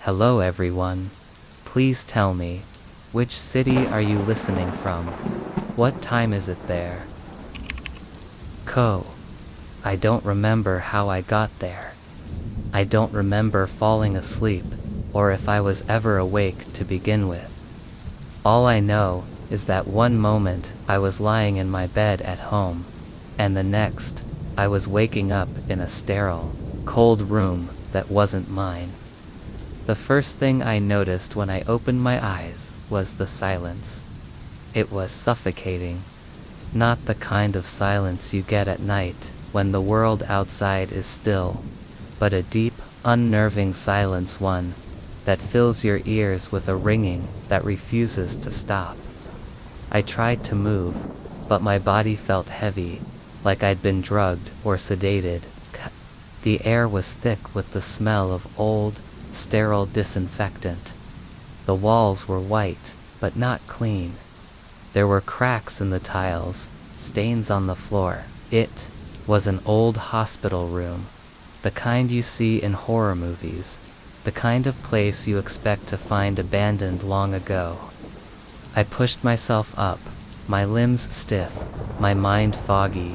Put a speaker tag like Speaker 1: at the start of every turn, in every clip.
Speaker 1: Hello everyone. Please tell me, which city are you listening from? What time is it there? I don't remember how I got there. I don't remember falling asleep, or if I was ever awake to begin with. All I know is that one moment I was lying in my bed at home, and the next, I was waking up in a sterile, cold room that wasn't mine. The first thing I noticed when I opened my eyes was the silence. It was suffocating. Not the kind of silence you get at night when the world outside is still, but a deep, unnerving silence, one that fills your ears with a ringing that refuses to stop. I tried to move, but my body felt heavy, like I'd been drugged or sedated. The air was thick with the smell of old, sterile disinfectant. The walls were white, but not clean. There were cracks in the tiles, stains on the floor. It was an old hospital room, the kind you see in horror movies, the kind of place you expect to find abandoned long ago. I pushed myself up, my limbs stiff, my mind foggy.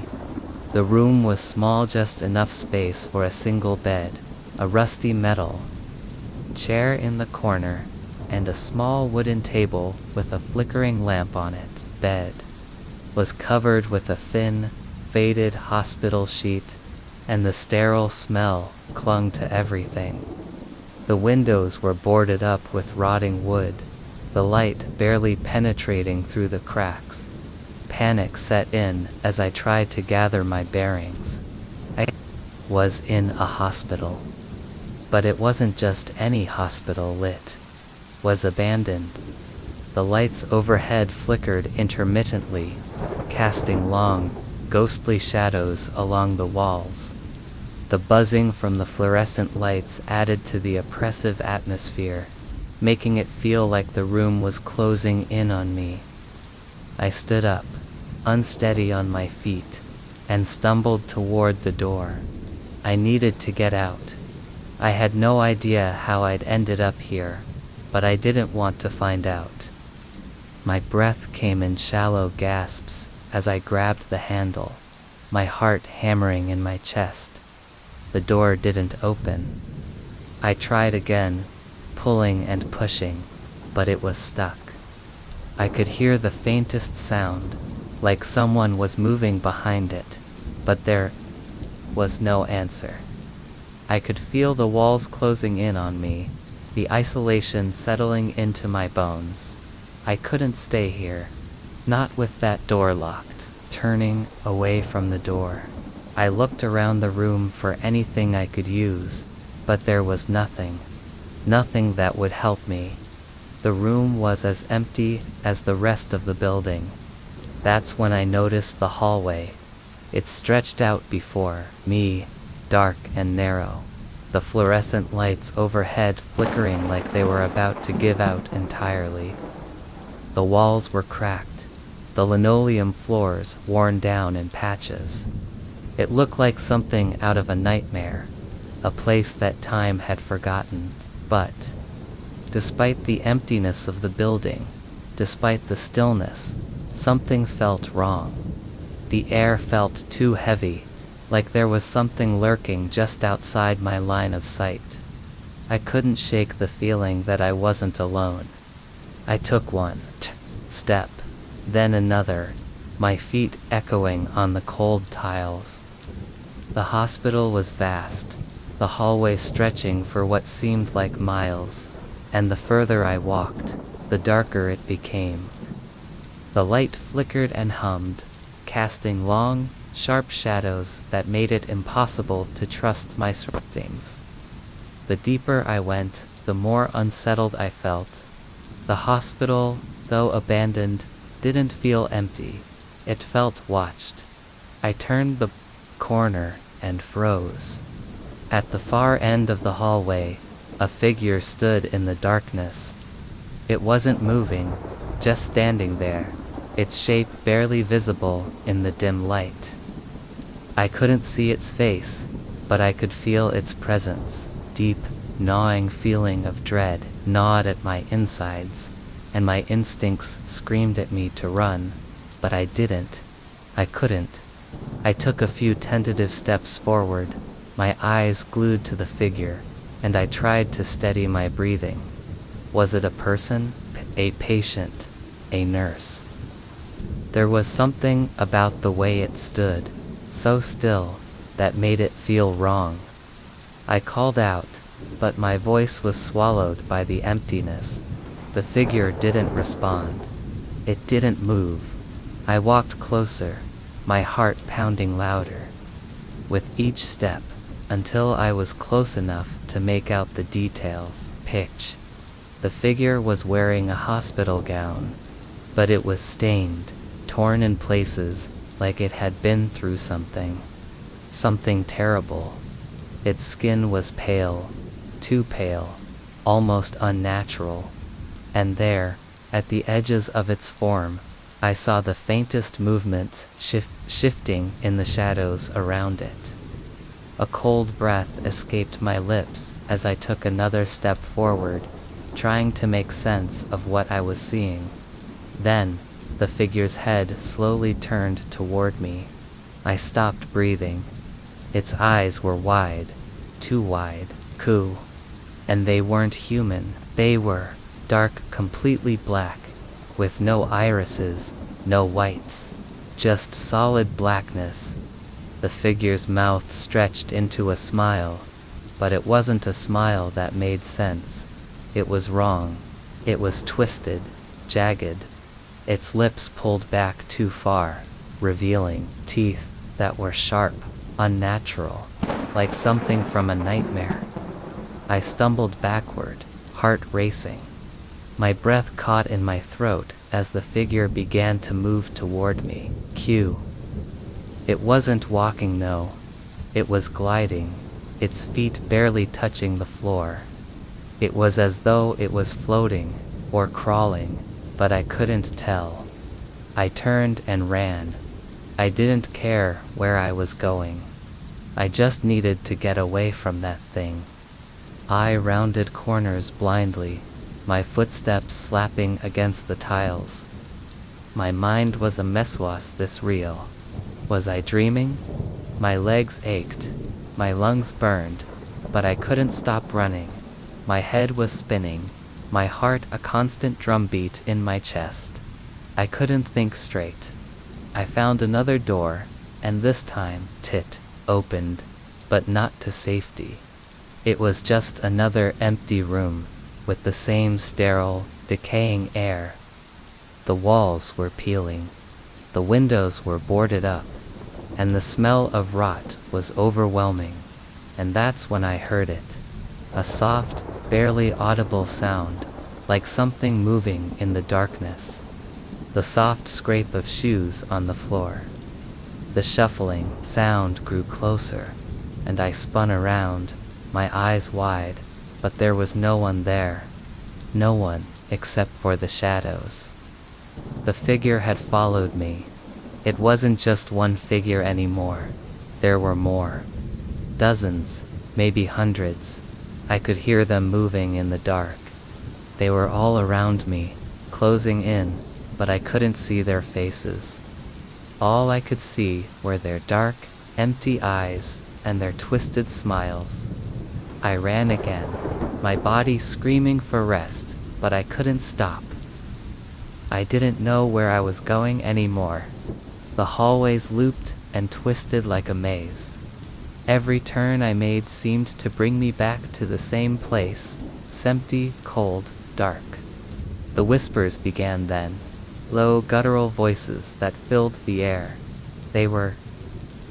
Speaker 1: The room was small, just enough space for a single bed, a rusty metal chair in the corner, and a small wooden table with a flickering lamp on it. Bed was covered with a thin, faded hospital sheet, and the sterile smell clung to everything. The windows were boarded up with rotting wood, the light barely penetrating through the cracks. Panic set in as I tried to gather my bearings. I was in a hospital. But it wasn't just any hospital. It was abandoned. The lights overhead flickered intermittently, casting long, ghostly shadows along the walls. The buzzing from the fluorescent lights added to the oppressive atmosphere, making it feel like the room was closing in on me. I stood up, unsteady on my feet, and stumbled toward the door. I needed to get out. I had no idea how I'd ended up here, but I didn't want to find out. My breath came in shallow gasps as I grabbed the handle, my heart hammering in my chest. The door didn't open. I tried again, pulling and pushing, but it was stuck. I could hear the faintest sound, like someone was moving behind it, but there was no answer. I could feel the walls closing in on me, the isolation settling into my bones. I couldn't stay here, not with that door locked. Turning away from the door, I looked around the room for anything I could use, but there was nothing. Nothing that would help me. The room was as empty as the rest of the building. That's when I noticed the hallway. It stretched out before me, dark and narrow, the fluorescent lights overhead flickering like they were about to give out entirely. The walls were cracked, the linoleum floors worn down in patches. It looked like something out of a nightmare, a place that time had forgotten. But despite the emptiness of the building, despite the stillness, something felt wrong. The air felt too heavy, like there was something lurking just outside my line of sight. I couldn't shake the feeling that I wasn't alone. I took one step, then another, my feet echoing on the cold tiles. The hospital was vast, the hallway stretching for what seemed like miles, and the further I walked, the darker it became. The light flickered and hummed, casting long, sharp shadows that made it impossible to trust my surroundings. The deeper I went, the more unsettled I felt. The hospital, though abandoned, didn't feel empty. It felt watched. I turned the corner and froze. At the far end of the hallway, a figure stood in the darkness. It wasn't moving, just standing there, its shape barely visible in the dim light. I couldn't see its face, but I could feel its presence, deep, gnawing feeling of dread gnawed at my insides, and my instincts screamed at me to run, but I didn't. I couldn't. I took a few tentative steps forward, my eyes glued to the figure, and I tried to steady my breathing. Was it a person? A patient? A nurse? There was something about the way it stood, so still, that made it feel wrong. I called out, but my voice was swallowed by the emptiness. The figure didn't respond. It didn't move. I walked closer, my heart pounding louder. With each step, until I was close enough to make out the details. Pitch. The figure was wearing a hospital gown, but it was stained, torn in places, like it had been through something. Something terrible. Its skin was pale, too pale, almost unnatural. And there, at the edges of its form, I saw the faintest movements shifting in the shadows around it. A cold breath escaped my lips as I took another step forward, trying to make sense of what I was seeing. Then, the figure's head slowly turned toward me. I stopped breathing. Its eyes were wide, too wide, and they weren't human. They were dark, completely black, with no irises, no whites, just solid blackness. The figure's mouth stretched into a smile, but it wasn't a smile that made sense. It was wrong. It was twisted, jagged. Its lips pulled back too far, revealing teeth that were sharp, unnatural, like something from a nightmare. I stumbled backward, heart racing. My breath caught in my throat as the figure began to move toward me. It wasn't walking, no. It was gliding, its feet barely touching the floor. It was as though it was floating, or crawling, but I couldn't tell. I turned and ran. I didn't care where I was going. I just needed to get away from that thing. I rounded corners blindly, my footsteps slapping against the tiles. My mind was a mess. Was this real? Was I dreaming? My legs ached, my lungs burned, but I couldn't stop running. My head was spinning, my heart a constant drumbeat in my chest. I couldn't think straight. I found another door, and this time, it opened, but not to safety. It was just another empty room, with the same sterile, decaying air. The walls were peeling, the windows were boarded up, and the smell of rot was overwhelming. And that's when I heard it. A soft, barely audible sound, like something moving in the darkness. The soft scrape of shoes on the floor. The shuffling sound grew closer, and I spun around, my eyes wide, but there was no one there. No one, except for the shadows. The figure had followed me. It wasn't just one figure anymore. There were more. Dozens, maybe hundreds. I could hear them moving in the dark. They were all around me, closing in, but I couldn't see their faces. All I could see were their dark, empty eyes and their twisted smiles. I ran again, my body screaming for rest, but I couldn't stop. I didn't know where I was going anymore. The hallways looped and twisted like a maze. Every turn I made seemed to bring me back to the same place, empty, cold, dark. The whispers began then, low guttural voices that filled the air. They were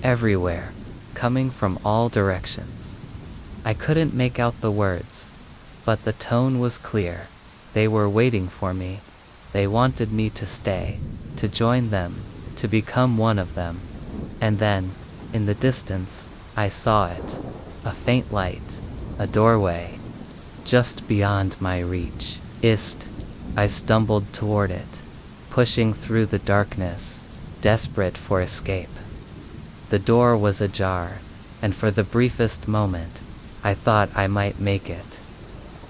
Speaker 1: everywhere, coming from all directions. I couldn't make out the words, but the tone was clear. They were waiting for me. They wanted me to stay, to join them, to become one of them. And then, in the distance, I saw it. A faint light, a doorway, just beyond my reach. I stumbled toward it, pushing through the darkness, desperate for escape. The door was ajar, and for the briefest moment, I thought I might make it.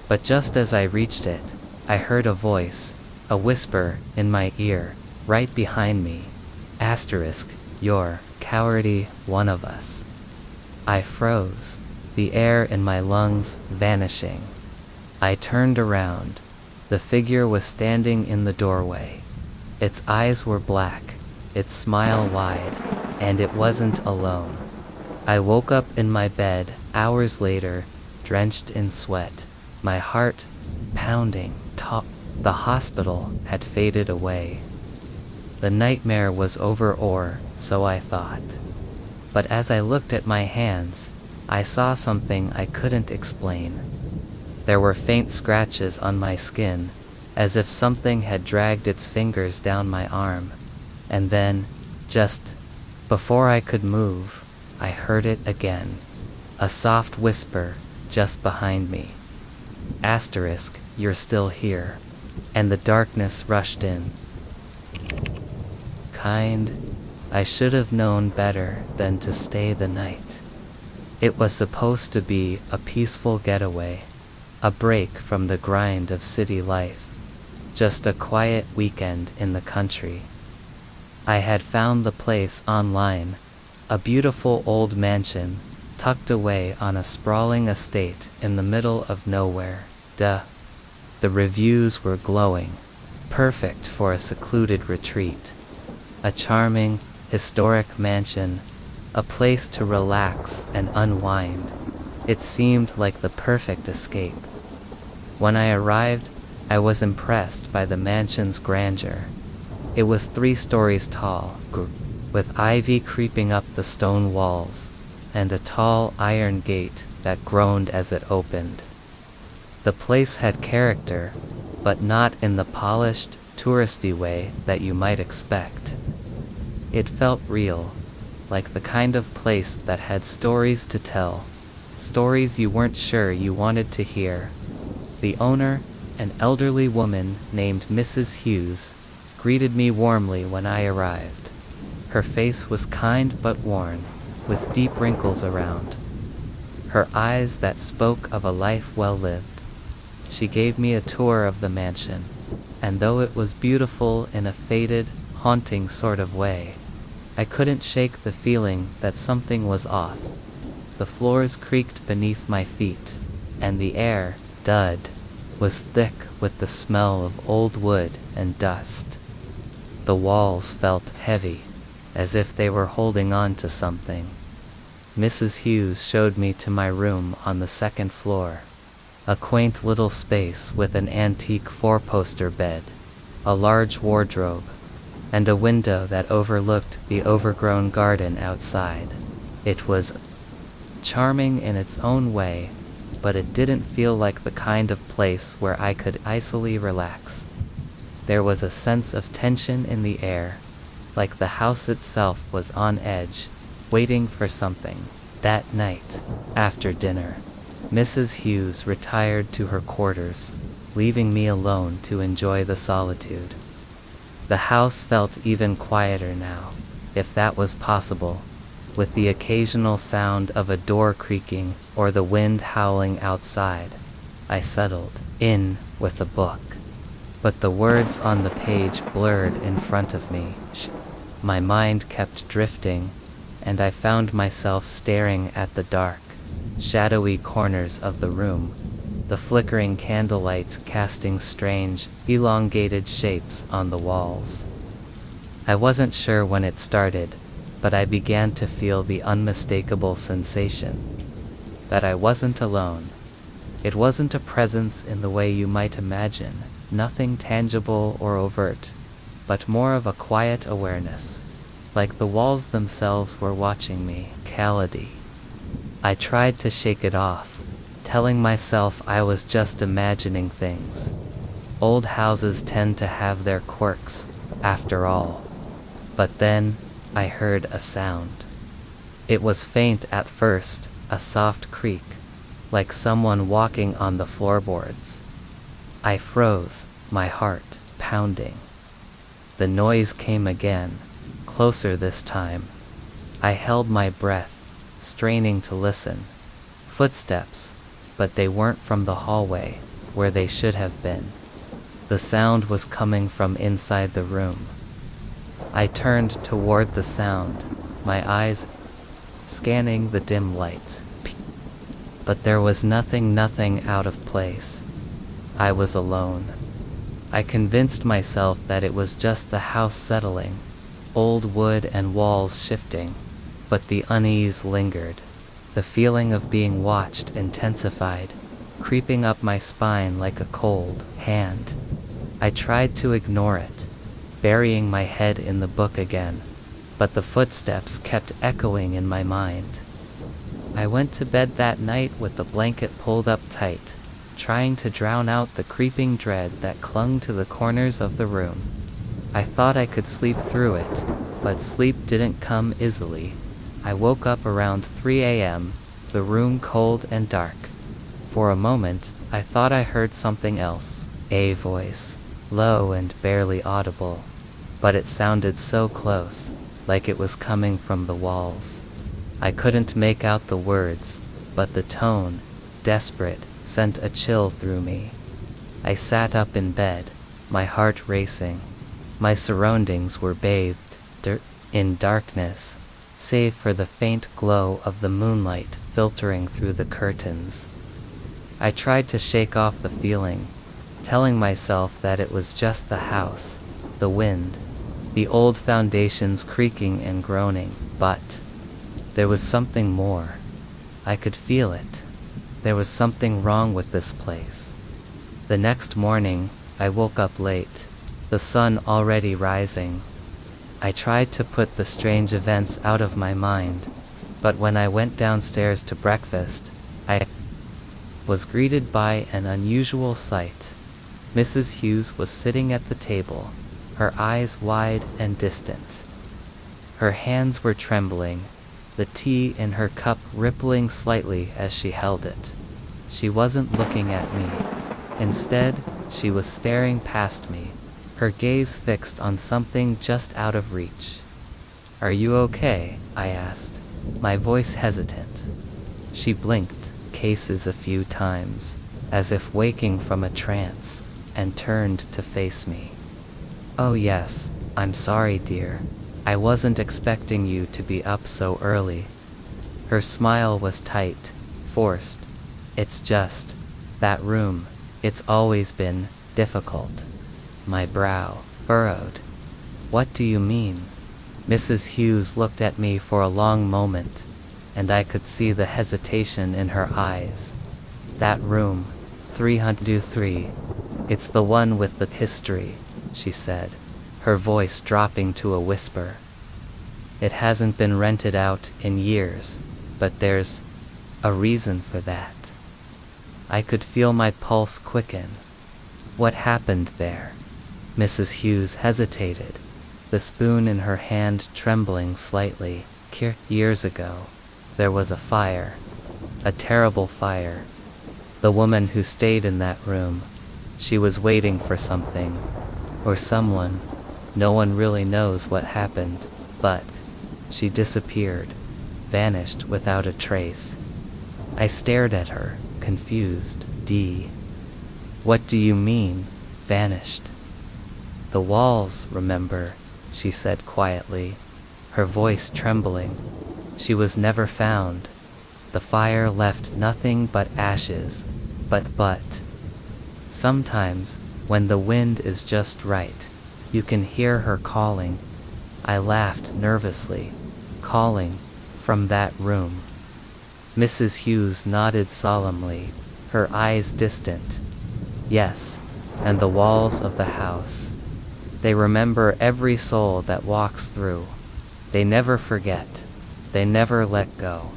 Speaker 1: But just as I reached it, I heard a voice, a whisper, in my ear, right behind me. Asterisk, you're cowardy one of us. I froze, the air in my lungs vanishing. I turned around. The figure was standing in the doorway. Its eyes were black, its smile wide, and it wasn't alone. I woke up in my bed, hours later, drenched in sweat, my heart pounding. The hospital had faded away. The nightmare was over, or so I thought. But as I looked at my hands, I saw something I couldn't explain. There were faint scratches on my skin, as if something had dragged its fingers down my arm. And then, just before I could move, I heard it again. A soft whisper, just behind me. Asterisk, you're still here. And the darkness rushed in. I should have known better than to stay the night. It was supposed to be a peaceful getaway, a break from the grind of city life, just a quiet weekend in the country. I had found the place online, a beautiful old mansion, tucked away on a sprawling estate in the middle of nowhere. The reviews were glowing, perfect for a secluded retreat. A charming, historic mansion, a place to relax and unwind. It seemed like the perfect escape. When I arrived, I was impressed by the mansion's grandeur. It was 3 stories tall, with ivy creeping up the stone walls, and a tall iron gate that groaned as it opened. The place had character, but not in the polished, touristy way that you might expect. It felt real, like the kind of place that had stories to tell, stories you weren't sure you wanted to hear. The owner, an elderly woman named Mrs. Hughes, greeted me warmly when I arrived. Her face was kind but worn, with deep wrinkles around. Her eyes that spoke of a life well lived. She gave me a tour of the mansion, and though it was beautiful in a faded, haunting sort of way, I couldn't shake the feeling that something was off. The floors creaked beneath my feet, and the air, was thick with the smell of old wood and dust. The walls felt heavy, as if they were holding on to something. Mrs. Hughes showed me to my room on the 2nd floor, a quaint little space with an antique 4-poster bed, a large wardrobe, and a window that overlooked the overgrown garden outside. It was charming in its own way, but it didn't feel like the kind of place where I could easily relax. There was a sense of tension in the air, like the house itself was on edge, waiting for something. That night, after dinner, Mrs. Hughes retired to her quarters, leaving me alone to enjoy the solitude. The house felt even quieter now, if that was possible, with the occasional sound of a door creaking or the wind howling outside. I settled in with a book, but the words on the page blurred in front of me. My mind kept drifting, and I found myself staring at the dark, shadowy corners of the room, the flickering candlelight casting strange, elongated shapes on the walls. I wasn't sure when it started, but I began to feel the unmistakable sensation that I wasn't alone. It wasn't a presence in the way you might imagine, nothing tangible or overt, but more of a quiet awareness, like the walls themselves were watching me. Cality. I tried to shake it off, telling myself I was just imagining things. Old houses tend to have their quirks, after all. But then, I heard a sound. It was faint at first, a soft creak, like someone walking on the floorboards. I froze, my heart pounding. The noise came again, closer this time. I held my breath, straining to listen. Footsteps, but they weren't from the hallway. where they should have been. The sound was coming from inside the room. I turned toward the sound, my eyes scanning the dim light. But there was nothing out of place. I was alone. I convinced myself that it was just the house settling, old wood and walls shifting, but the unease lingered. The feeling of being watched intensified, creeping up my spine like a cold hand. I tried to ignore it, burying my head in the book again, but the footsteps kept echoing in my mind. I went to bed that night with the blanket pulled up tight, trying to drown out the creeping dread that clung to the corners of the room. I thought I could sleep through it, but sleep didn't come easily. I woke up around 3 a.m., the room cold and dark. For a moment, I thought I heard something else, a voice, low and barely audible. But it sounded so close, like it was coming from the walls. I couldn't make out the words, but the tone, desperate, sent a chill through me. I sat up in bed, my heart racing. My surroundings were bathed in darkness, save for the faint glow of the moonlight filtering through the curtains. I tried to shake off the feeling, telling myself that it was just the house, the wind, the old foundations creaking and groaning, but there was something more. I could feel it. There was something wrong with this place. The next morning, I woke up late, the sun already rising. I tried to put the strange events out of my mind, but when I went downstairs to breakfast, I was greeted by an unusual sight. Mrs. Hughes was sitting at the table, her eyes wide and distant. Her hands were trembling, the tea in her cup rippling slightly as she held it. She wasn't looking at me. Instead, she was staring past me, her gaze fixed on something just out of reach. "Are you okay?" I asked, my voice hesitant. She blinked cases a few times, as if waking from a trance, and turned to face me. "Oh yes, I'm sorry, dear. I wasn't expecting you to be up so early." Her smile was tight, forced. "It's just that room. It's always been difficult." My brow furrowed. "What do you mean?" Mrs. Hughes looked at me for a long moment, and I could see the hesitation in her eyes. "That room, 303. It's the one with the history," she said, her voice dropping to a whisper. "It hasn't been rented out in years, but there's a reason for that." I could feel my pulse quicken. "What happened there?" Mrs. Hughes hesitated, the spoon in her hand trembling slightly. "Years ago, there was a fire. A terrible fire. The woman who stayed in that room, she was waiting for something, or someone. No one really knows what happened, but she disappeared, vanished without a trace." I stared at her, confused. What do you mean, vanished?" "The walls, remember," she said quietly, her voice trembling. "She was never found. The fire left nothing but ashes, but sometimes, when the wind is just right, you can hear her calling." I laughed nervously. "Calling from that room?" Mrs. Hughes nodded solemnly, her eyes distant. "Yes, and the walls of the house. They remember every soul that walks through. They never forget. They never let go."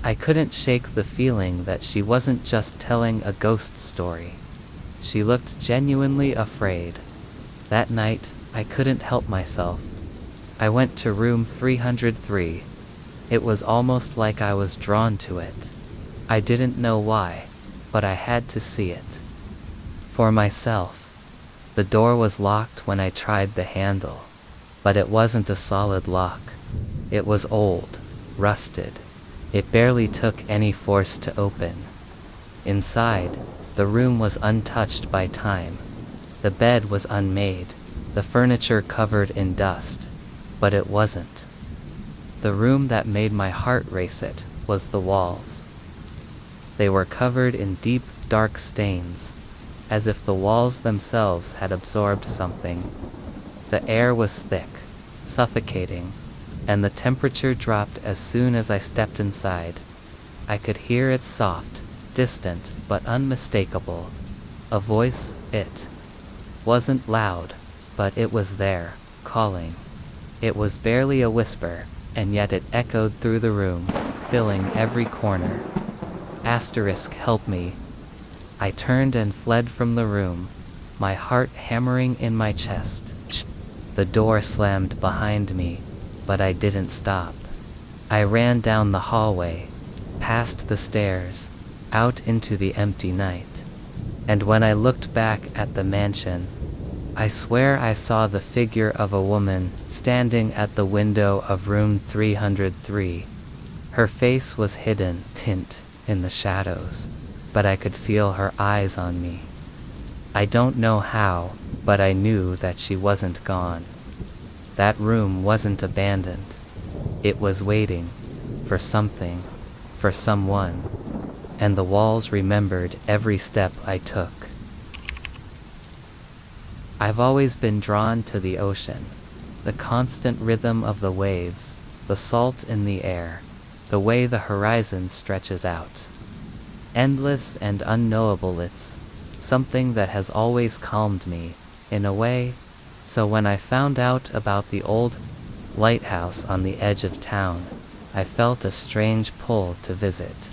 Speaker 1: I couldn't shake the feeling that she wasn't just telling a ghost story. She looked genuinely afraid. That night, I couldn't help myself. I went to room 303. It was almost like I was drawn to it. I didn't know why, but I had to see it for myself. The door was locked when I tried the handle, but it wasn't a solid lock. It was old, rusted. It barely took any force to open. Inside, The room was untouched by time. The bed was unmade, the furniture covered in dust, but it wasn't. The room that made my heart race it was the walls. They were covered in deep, dark stains, as if the walls themselves had absorbed something. The air was thick, suffocating, and the temperature dropped as soon as I stepped inside. I could hear it soft, distant, but unmistakable. A voice, it wasn't loud, but it was there, calling. It was barely a whisper, and yet it echoed through the room, filling every corner. Asterisk, help me. I turned and fled from the room, my heart hammering in my chest. The door slammed behind me, but I didn't stop. I ran down the hallway, past the stairs, out into the empty night. And when I looked back at the mansion, I swear I saw the figure of a woman standing at the window of room 303. Her face was hidden, tint, in the shadows, but I could feel her eyes on me. I don't know how, but I knew that she wasn't gone. That room wasn't abandoned. It was waiting for something, for someone, and the walls remembered every step I took. I've always been drawn to the ocean, the constant rhythm of the waves, the salt in the air, the way the horizon stretches out. Endless and unknowable, it's something that has always calmed me, in a way. So when I found out about the old lighthouse on the edge of town, I felt a strange pull to visit.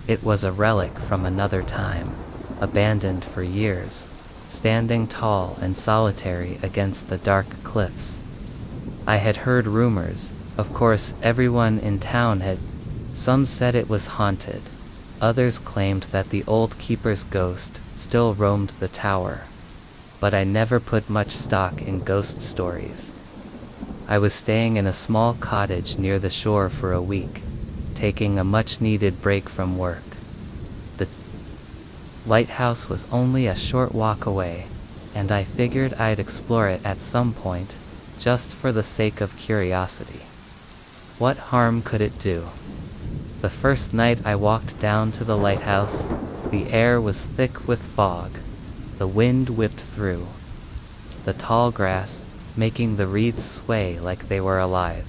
Speaker 1: It was a relic from another time, abandoned for years, standing tall and solitary against the dark cliffs. I had heard rumors, of course everyone in town had. Some said it was haunted. Others claimed that the old keeper's ghost still roamed the tower. But I never put much stock in ghost stories. I was staying in a small cottage near the shore for a week, taking a much-needed break from work. The lighthouse was only a short walk away, and I figured I'd explore it at some point, just for the sake of curiosity. What harm could it do? The first night I walked down to the lighthouse, the air was thick with fog. The wind whipped through the tall grass, making the reeds sway like they were alive.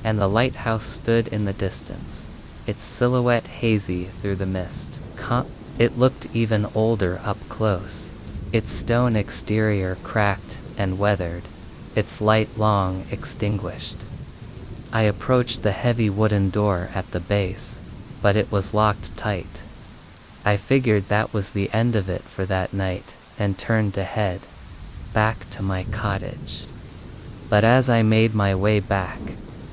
Speaker 1: And the lighthouse stood in the distance, its silhouette hazy through the mist. It looked even older up close, its stone exterior cracked and weathered, its light long extinguished. I approached the heavy wooden door at the base, but it was locked tight. I figured that was the end of it for that night, and turned to head back to my cottage. But as I made my way back,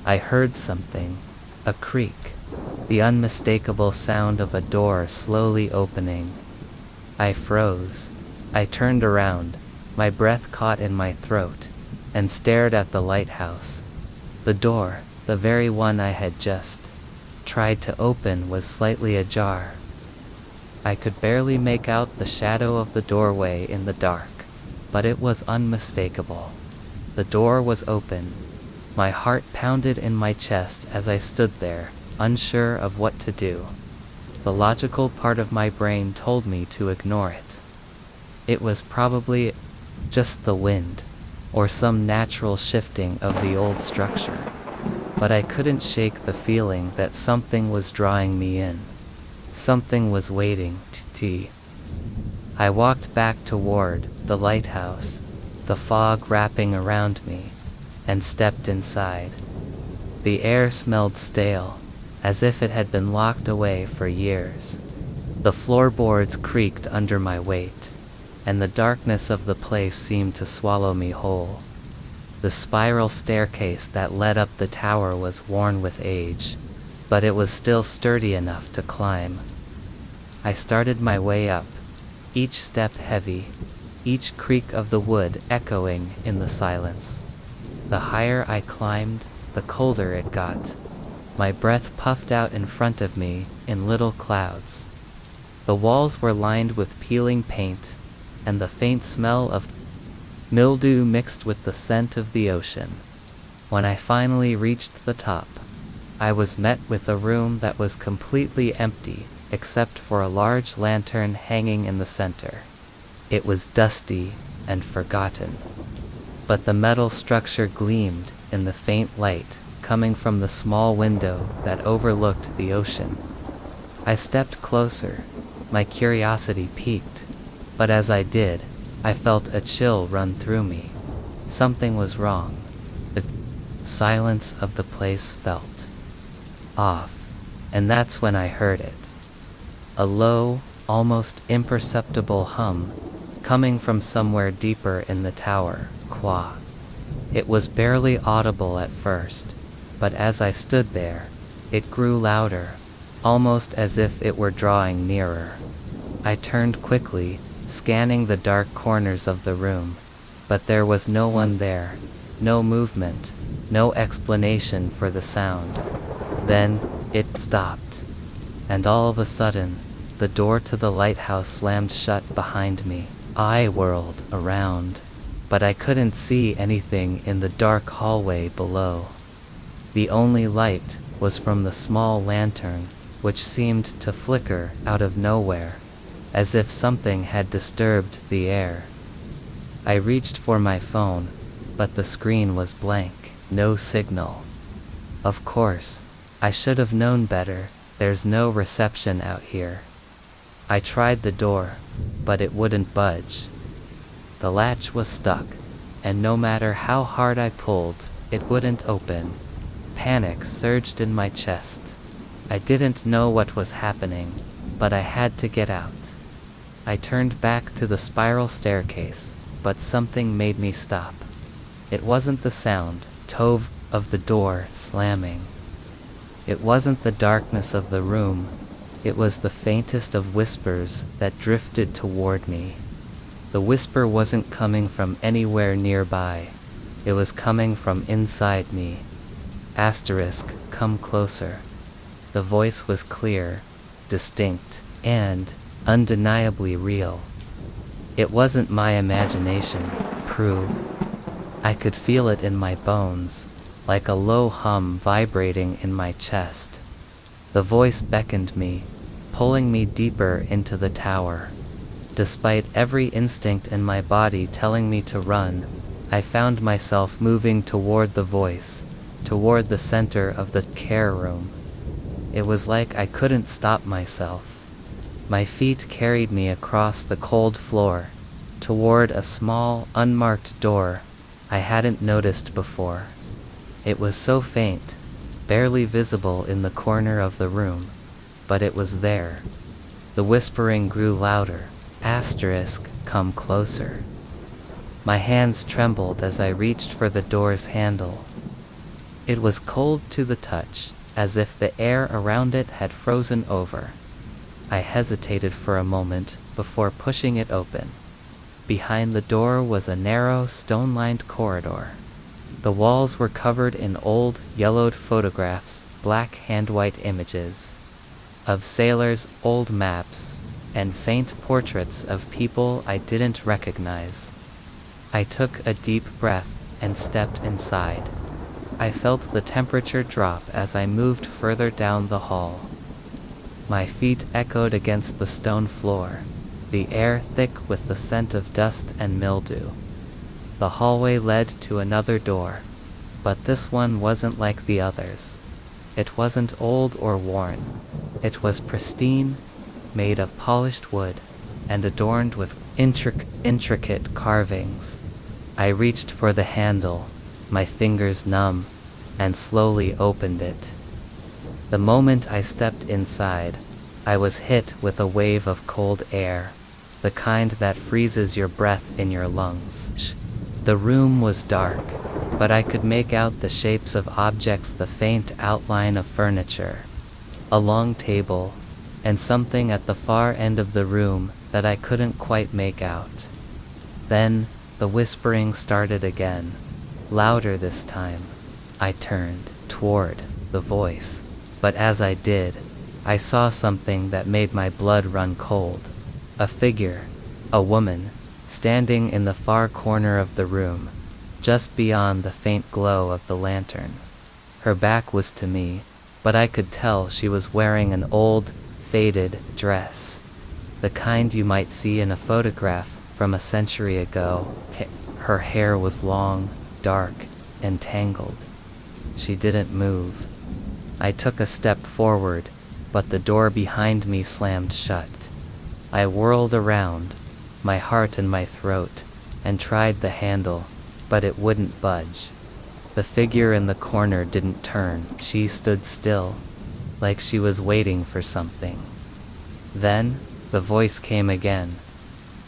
Speaker 1: I heard something, a creak, the unmistakable sound of a door slowly opening. I froze. I turned around, my breath caught in my throat, and stared at the lighthouse. The door, the very one I had just tried to open, was slightly ajar. I could barely make out the shadow of the doorway in the dark, but it was unmistakable. The door was open. My heart pounded in my chest as I stood there, unsure of what to do. The logical part of my brain told me to ignore it. It was probably just the wind, or some natural shifting of the old structure. But I couldn't shake the feeling that something was drawing me in. Something was waiting. I walked back toward the lighthouse, the fog wrapping around me, and stepped inside. The air smelled stale, as if it had been locked away for years. The floorboards creaked under my weight, and the darkness of the place seemed to swallow me whole. The spiral staircase that led up the tower was worn with age, but it was still sturdy enough to climb. I started my way up, each step heavy, each creak of the wood echoing in the silence. The higher I climbed, the colder it got. My breath puffed out in front of me in little clouds. The walls were lined with peeling paint, and the faint smell of mildew mixed with the scent of the ocean. When I finally reached the top, I was met with a room that was completely empty, except for a large lantern hanging in the center. It was dusty and forgotten, but the metal structure gleamed in the faint light coming from the small window that overlooked the ocean. I stepped closer, my curiosity piqued, but as I did, I felt a chill run through me. Something was wrong. The silence of the place felt off, and that's when I heard it. A low, almost imperceptible hum, coming from somewhere deeper in the tower, qua. It was barely audible at first, but as I stood there, it grew louder, almost as if it were drawing nearer. I turned quickly, scanning the dark corners of the room, but there was no one there, no movement, no explanation for the sound. Then, it stopped, and all of a sudden, the door to the lighthouse slammed shut behind me. I whirled around, but I couldn't see anything in the dark hallway below. The only light was from the small lantern, which seemed to flicker out of nowhere, as if something had disturbed the air. I reached for my phone, but the screen was blank, no signal. Of course, I should have known better, there's no reception out here. I tried the door, but it wouldn't budge. The latch was stuck, and no matter how hard I pulled, it wouldn't open. Panic surged in my chest. I didn't know what was happening, but I had to get out. I turned back to the spiral staircase, but something made me stop. It wasn't the sound, tove, of the door slamming. It wasn't the darkness of the room. It was the faintest of whispers that drifted toward me. The whisper wasn't coming from anywhere nearby. It was coming from inside me. Asterisk, come closer. The voice was clear, distinct, and undeniably real. It wasn't my imagination, Prue. I could feel it in my bones, like a low hum vibrating in my chest. The voice beckoned me, pulling me deeper into the tower. Despite every instinct in my body telling me to run, I found myself moving toward the voice, toward the center of the care room. It was like I couldn't stop myself. My feet carried me across the cold floor, toward a small, unmarked door I hadn't noticed before. It was so faint, barely visible in the corner of the room, but it was there. The whispering grew louder. Asterisk, come closer. My hands trembled as I reached for the door's handle. It was cold to the touch, as if the air around it had frozen over. I hesitated for a moment before pushing it open. Behind the door was a narrow, stone-lined corridor. The walls were covered in old, yellowed photographs, black hand-white images of sailors, old maps, and faint portraits of people I didn't recognize. I took a deep breath and stepped inside. I felt the temperature drop as I moved further down the hall. My feet echoed against the stone floor, the air thick with the scent of dust and mildew. The hallway led to another door, but this one wasn't like the others. It wasn't old or worn. It was pristine, made of polished wood, and adorned with intricate carvings. I reached for the handle, my fingers numb, and slowly opened it. The moment I stepped inside, I was hit with a wave of cold air, the kind that freezes your breath in your lungs. The room was dark, but I could make out the shapes of objects, the faint outline of furniture, a long table, and something at the far end of the room that I couldn't quite make out. Then, the whispering started again, louder this time. I turned toward the voice, but as I did, I saw something that made my blood run cold. A figure, a woman, standing in the far corner of the room, just beyond the faint glow of the lantern. Her back was to me, but I could tell she was wearing an old, faded dress. The kind you might see in a photograph from a century ago. Her hair was long, dark, and tangled. She didn't move. I took a step forward, but the door behind me slammed shut. I whirled around, my heart in my throat, and tried the handle, but it wouldn't budge. The figure in the corner didn't turn. She stood still, like she was waiting for something. Then, the voice came again.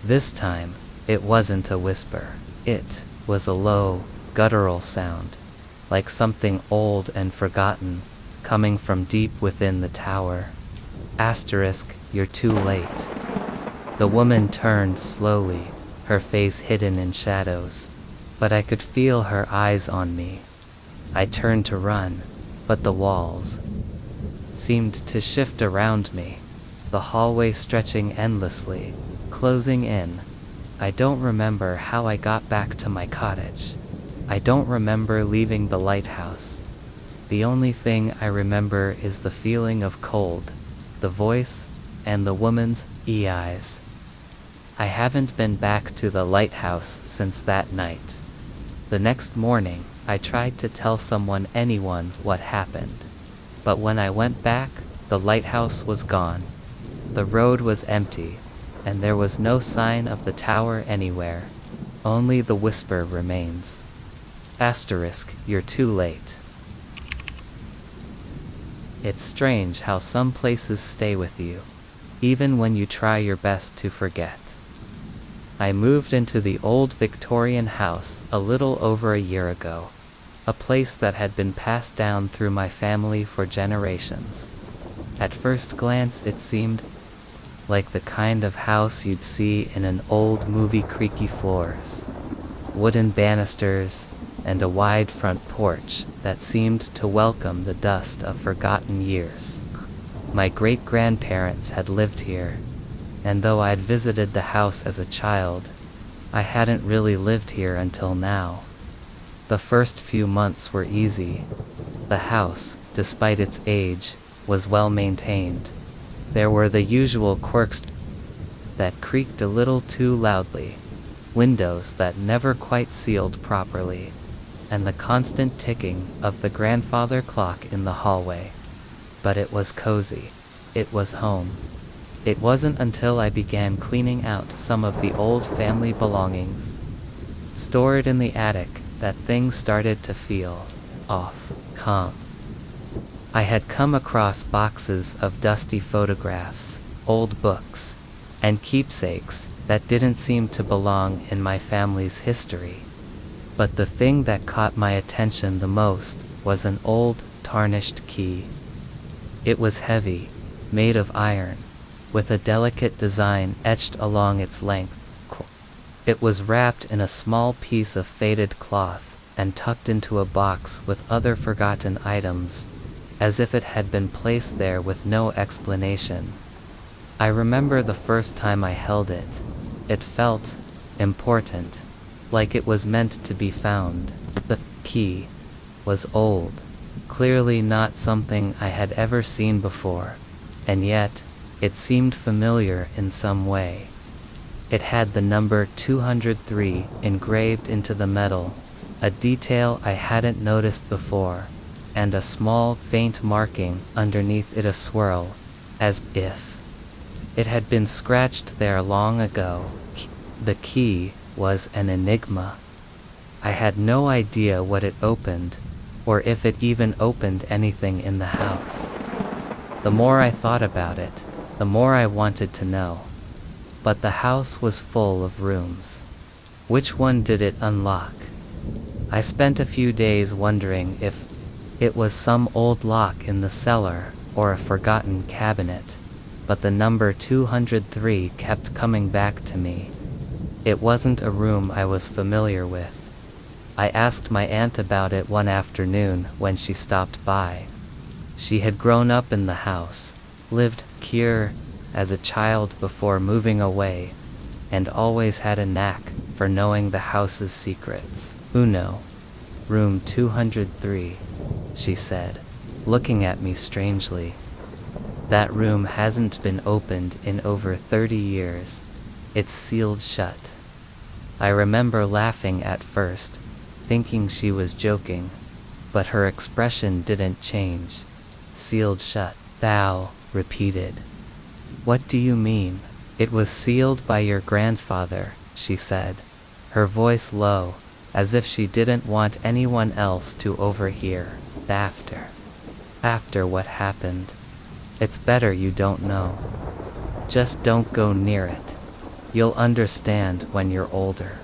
Speaker 1: This time, it wasn't a whisper. It was a low, guttural sound, like something old and forgotten, coming from deep within the tower. Asterisk, you're too late. The woman turned slowly, her face hidden in shadows, but I could feel her eyes on me. I turned to run, but the walls seemed to shift around me, the hallway stretching endlessly, closing in. I don't remember how I got back to my cottage. I don't remember leaving the lighthouse. The only thing I remember is the feeling of cold, the voice, and the woman's eyes. I haven't been back to the lighthouse since that night. The next morning, I tried to tell anyone what happened. But when I went back, the lighthouse was gone. The road was empty, and there was no sign of the tower anywhere. Only the whisper remains. Asterisk, you're too late. It's strange how some places stay with you, even when you try your best to forget. I moved into the old Victorian house a little over a year ago, a place that had been passed down through my family for generations. At first glance it seemed like the kind of house you'd see in an old movie. Creaky floors, wooden banisters, and a wide front porch that seemed to welcome the dust of forgotten years. My great-grandparents had lived here, and though I'd visited the house as a child, I hadn't really lived here until now. The first few months were easy. The house, despite its age, was well maintained. There were the usual quirks that creaked a little too loudly, windows that never quite sealed properly, and the constant ticking of the grandfather clock in the hallway. But it was cozy. It was home. It wasn't until I began cleaning out some of the old family belongings stored in the attic that things started to feel off. Calm. I had come across boxes of dusty photographs, old books, and keepsakes that didn't seem to belong in my family's history. But the thing that caught my attention the most was an old, tarnished key. It was heavy, made of iron, with a delicate design etched along its length. It was wrapped in a small piece of faded cloth and tucked into a box with other forgotten items, as if it had been placed there with no explanation. I remember the first time I held it. It felt important, like it was meant to be found. The key was old, clearly not something I had ever seen before, and yet, it seemed familiar in some way. It had the number 203 engraved into the metal, a detail I hadn't noticed before, and a small, faint marking underneath it, a swirl, as if it had been scratched there long ago. The key was an enigma. I had no idea what it opened, or if it even opened anything in the house. The more I thought about it, the more I wanted to know. But the house was full of rooms. Which one did it unlock? I spent a few days wondering if it was some old lock in the cellar or a forgotten cabinet, but the number 203 kept coming back to me. It wasn't a room I was familiar with. I asked my aunt about it one afternoon when she stopped by. She had grown up in the house, lived here as a child before moving away, and always had a knack for knowing the house's secrets. Uno, room 203, she said, looking at me strangely. That room hasn't been opened in over 30 years. It's sealed shut. I remember laughing at first, thinking she was joking, but her expression didn't change. Sealed shut, thou repeated. What do you mean? It was sealed by your grandfather, she said, her voice low, as if she didn't want anyone else to overhear. After what happened. It's better you don't know. Just don't go near it. You'll understand when you're older.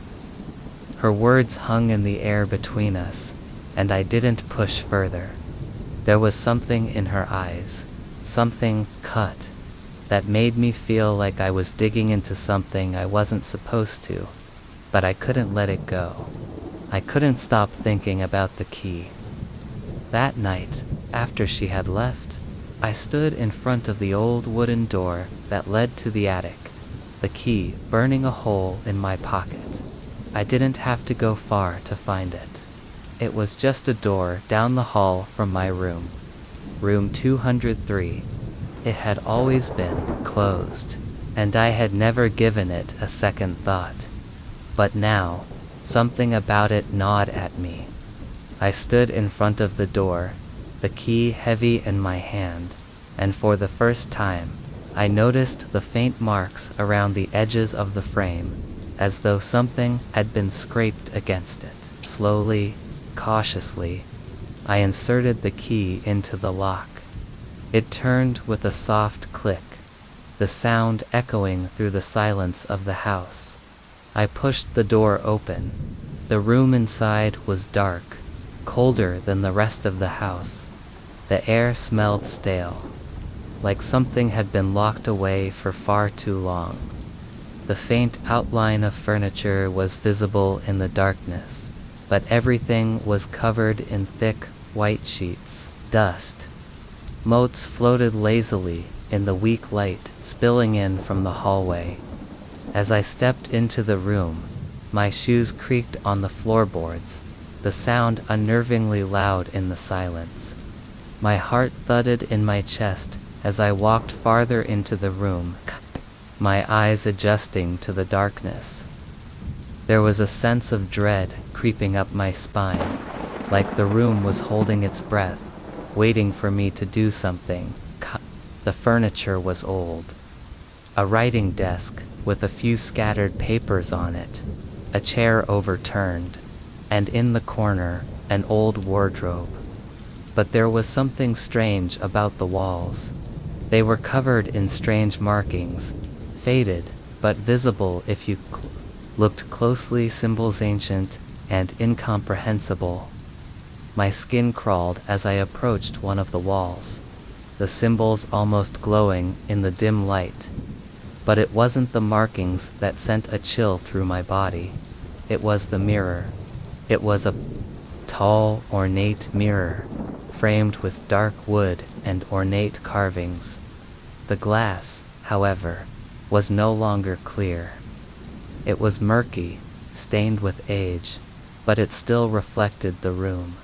Speaker 1: Her words hung in the air between us, and I didn't push further. There was something in her eyes, something cut, that made me feel like I was digging into something I wasn't supposed to, but I couldn't let it go. I couldn't stop thinking about the key. That night, after she had left, I stood in front of the old wooden door that led to the attic, the key burning a hole in my pocket. I didn't have to go far to find it. It was just a door down the hall from my room. Room 203. It had always been closed, and I had never given it a second thought. But now, something about it gnawed at me. I stood in front of the door, the key heavy in my hand, and for the first time, I noticed the faint marks around the edges of the frame, as though something had been scraped against it. Slowly, cautiously, I inserted the key into the lock. It turned with a soft click, the sound echoing through the silence of the house. I pushed the door open. The room inside was dark, colder than the rest of the house. The air smelled stale, like something had been locked away for far too long. The faint outline of furniture was visible in the darkness, but everything was covered in thick, white sheets. Dust motes floated lazily in the weak light spilling in from the hallway. As I stepped into the room, my shoes creaked on the floorboards, the sound unnervingly loud in the silence. My heart thudded in my chest as I walked farther into the room, my eyes adjusting to the darkness. There was a sense of dread creeping up my spine, like the room was holding its breath, waiting for me to do something. The furniture was old. A writing desk with a few scattered papers on it, a chair overturned, and in the corner, an old wardrobe. But there was something strange about the walls. They were covered in strange markings, faded, but visible if you looked closely, symbols ancient and incomprehensible. My skin crawled as I approached one of the walls, the symbols almost glowing in the dim light. But it wasn't the markings that sent a chill through my body. It was the mirror. It was a tall, ornate mirror, framed with dark wood and ornate carvings. The glass, however, was no longer clear. It was murky, stained with age, but it still reflected the room.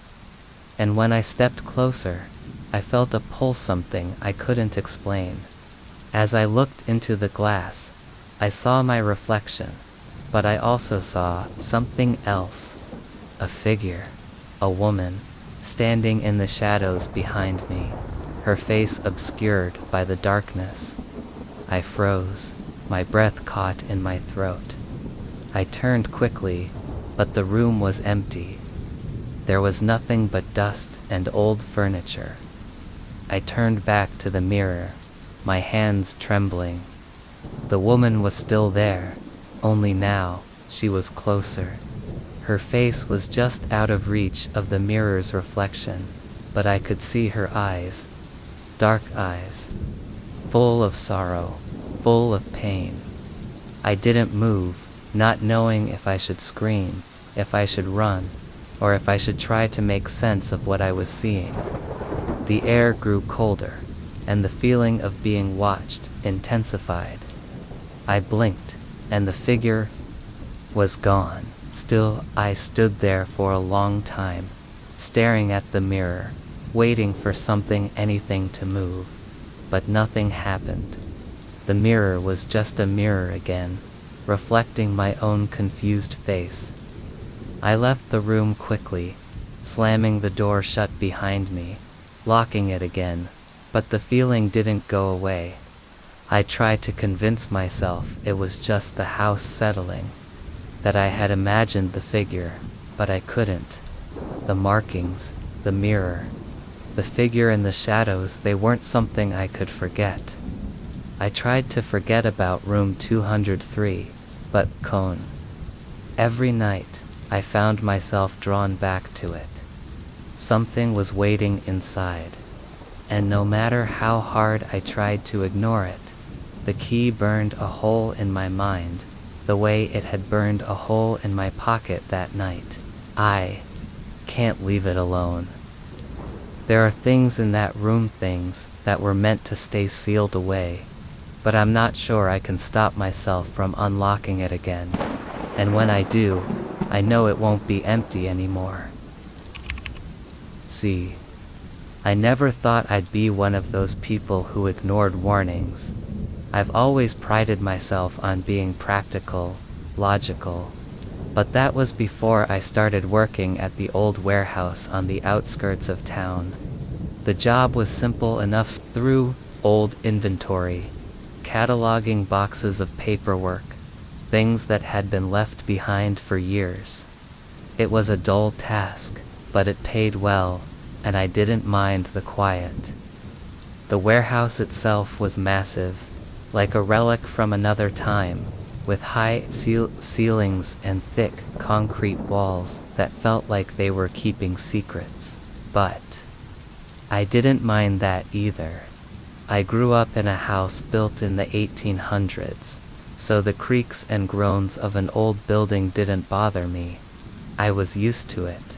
Speaker 1: And when I stepped closer, I felt a pull, something I couldn't explain. As I looked into the glass, I saw my reflection, but I also saw something else. A figure, a woman, standing in the shadows behind me, her face obscured by the darkness. I froze, my breath caught in my throat. I turned quickly, but the room was empty. There was nothing but dust and old furniture. I turned back to the mirror, my hands trembling. The woman was still there, only now she was closer. Her face was just out of reach of the mirror's reflection, but I could see her eyes, dark eyes, full of sorrow, full of pain. I didn't move, not knowing if I should scream, if I should run, or if I should try to make sense of what I was seeing. The air grew colder. and the feeling of being watched intensified. I blinked, and the figure was gone. Still, I stood there for a long time, staring at the mirror, waiting for anything to move. But nothing happened. The mirror was just a mirror again, reflecting my own confused face. I left the room quickly, slamming the door shut behind me, locking it again, but the feeling didn't go away. I tried to convince myself it was just the house settling, that I had imagined the figure, but I couldn't. The markings, the mirror, the figure in the shadows, they weren't something I could forget. I tried to forget about room 203, but every night, I found myself drawn back to it. Something was waiting inside, and no matter how hard I tried to ignore it, the key burned a hole in my mind, the way it had burned a hole in my pocket that night. I can't leave it alone. There are things in that room, things that were meant to stay sealed away, but I'm not sure I can stop myself from unlocking it again. And when I do, I know it won't be empty anymore. See, I never thought I'd be one of those people who ignored warnings. I've always prided myself on being practical, logical, but that was before I started working at the old warehouse on the outskirts of town. The job was simple enough: through old inventory, cataloging boxes of paperwork, things that had been left behind for years. It was a dull task, but it paid well, and I didn't mind the quiet. The warehouse itself was massive, like a relic from another time, with high ceilings and thick concrete walls that felt like they were keeping secrets. But I didn't mind that either. I grew up in a house built in the 1800s, so the creaks and groans of an old building didn't bother me. I was used to it.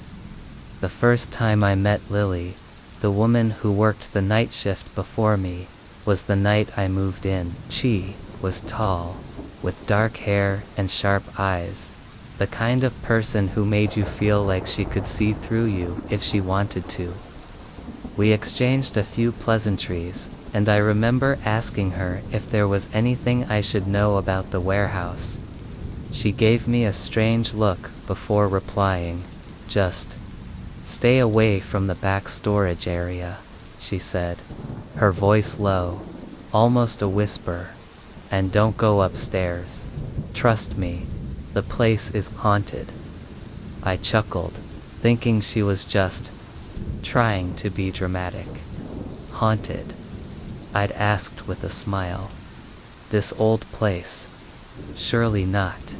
Speaker 1: The first time I met Lily, the woman who worked the night shift before me, was the night I moved in. She was tall, with dark hair and sharp eyes, the kind of person who made you feel like she could see through you if she wanted to. We exchanged a few pleasantries, and I remember asking her if there was anything I should know about the warehouse. She gave me a strange look before replying. "Just stay away from the back storage area," she said, her voice low, almost a whisper, "and don't go upstairs. Trust me, the place is haunted." I chuckled, thinking she was just trying to be dramatic. "Haunted?" I'd asked with a smile. "This old place?" "Surely not."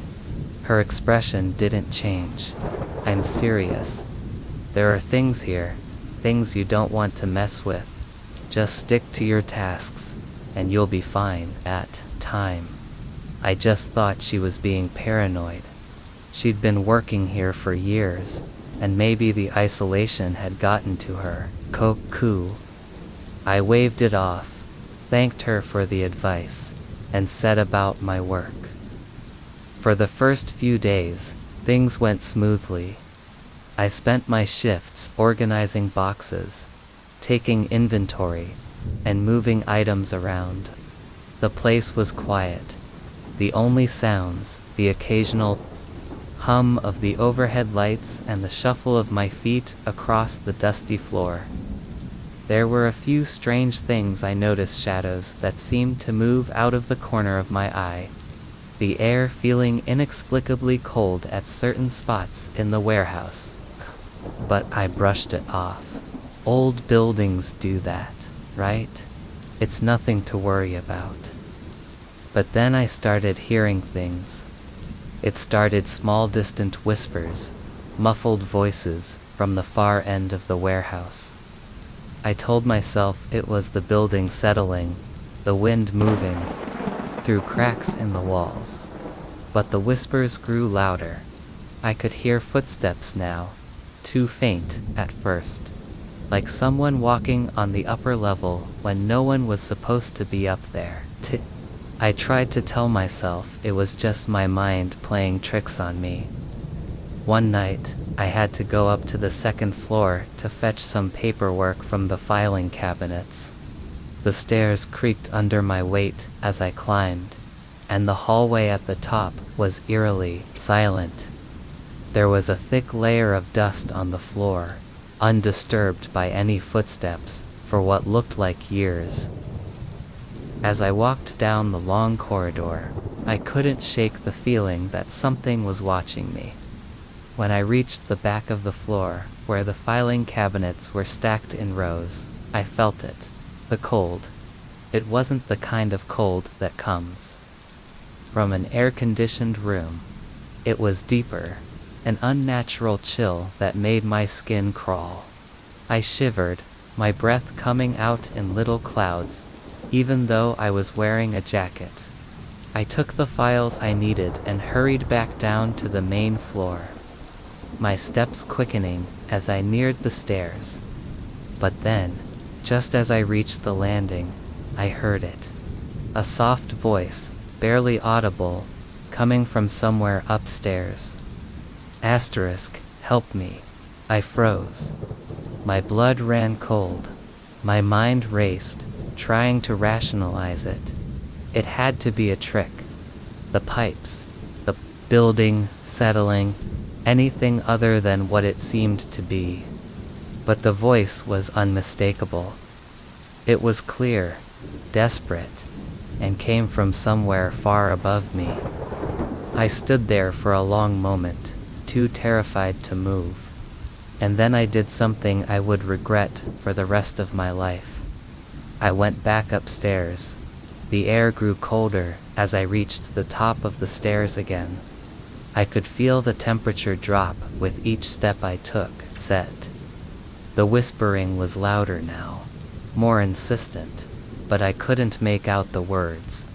Speaker 1: Her expression didn't change. "I'm serious. There are things here, things you don't want to mess with. Just stick to your tasks, and you'll be fine." At time, I just thought she was being paranoid. She'd been working here for years, and maybe the isolation had gotten to her. Cool. I waved it off, thanked her for the advice, and set about my work. For the first few days, things went smoothly. I spent my shifts organizing boxes, taking inventory, and moving items around. The place was quiet. The only sounds, the occasional hum of the overhead lights and the shuffle of my feet across the dusty floor. There were a few strange things I noticed: shadows that seemed to move out of the corner of my eye, the air feeling inexplicably cold at certain spots in the warehouse. But I brushed it off. Old buildings do that, right? It's nothing to worry about. But then I started hearing things. It started: small distant whispers, muffled voices from the far end of the warehouse. I told myself it was the building settling, the wind moving through cracks in the walls. But the whispers grew louder. I could hear footsteps now, too faint at first. like someone walking on the upper level when no one was supposed to be up there. I tried to tell myself it was just my mind playing tricks on me. One night, I had to go up to the second floor to fetch some paperwork from the filing cabinets. The stairs creaked under my weight as I climbed, and the hallway at the top was eerily silent. There was a thick layer of dust on the floor, undisturbed by any footsteps for what looked like years. As I walked down the long corridor, I couldn't shake the feeling that something was watching me. When I reached the back of the floor, where the filing cabinets were stacked in rows, I felt it. The cold. It wasn't the kind of cold that comes from an air-conditioned room. It was deeper, an unnatural chill that made my skin crawl. I shivered, my breath coming out in little clouds, even though I was wearing a jacket. I took the files I needed and hurried back down to the main floor, my steps quickening as I neared the stairs. But then, just as I reached the landing, I heard it. A soft voice, barely audible, coming from somewhere upstairs. Asterisk, help me. I froze. My blood ran cold. My mind raced, trying to rationalize it. It had to be a trick. The pipes, the building, settling, anything other than what it seemed to be. But the voice was unmistakable. It was clear, desperate, and came from somewhere far above me. I stood there for a long moment, too terrified to move. And then I did something I would regret for the rest of my life. I went back upstairs. The air grew colder as I reached the top of the stairs again. I could feel the temperature drop with each step I took. The whispering was louder now, more insistent, but I couldn't make out the words.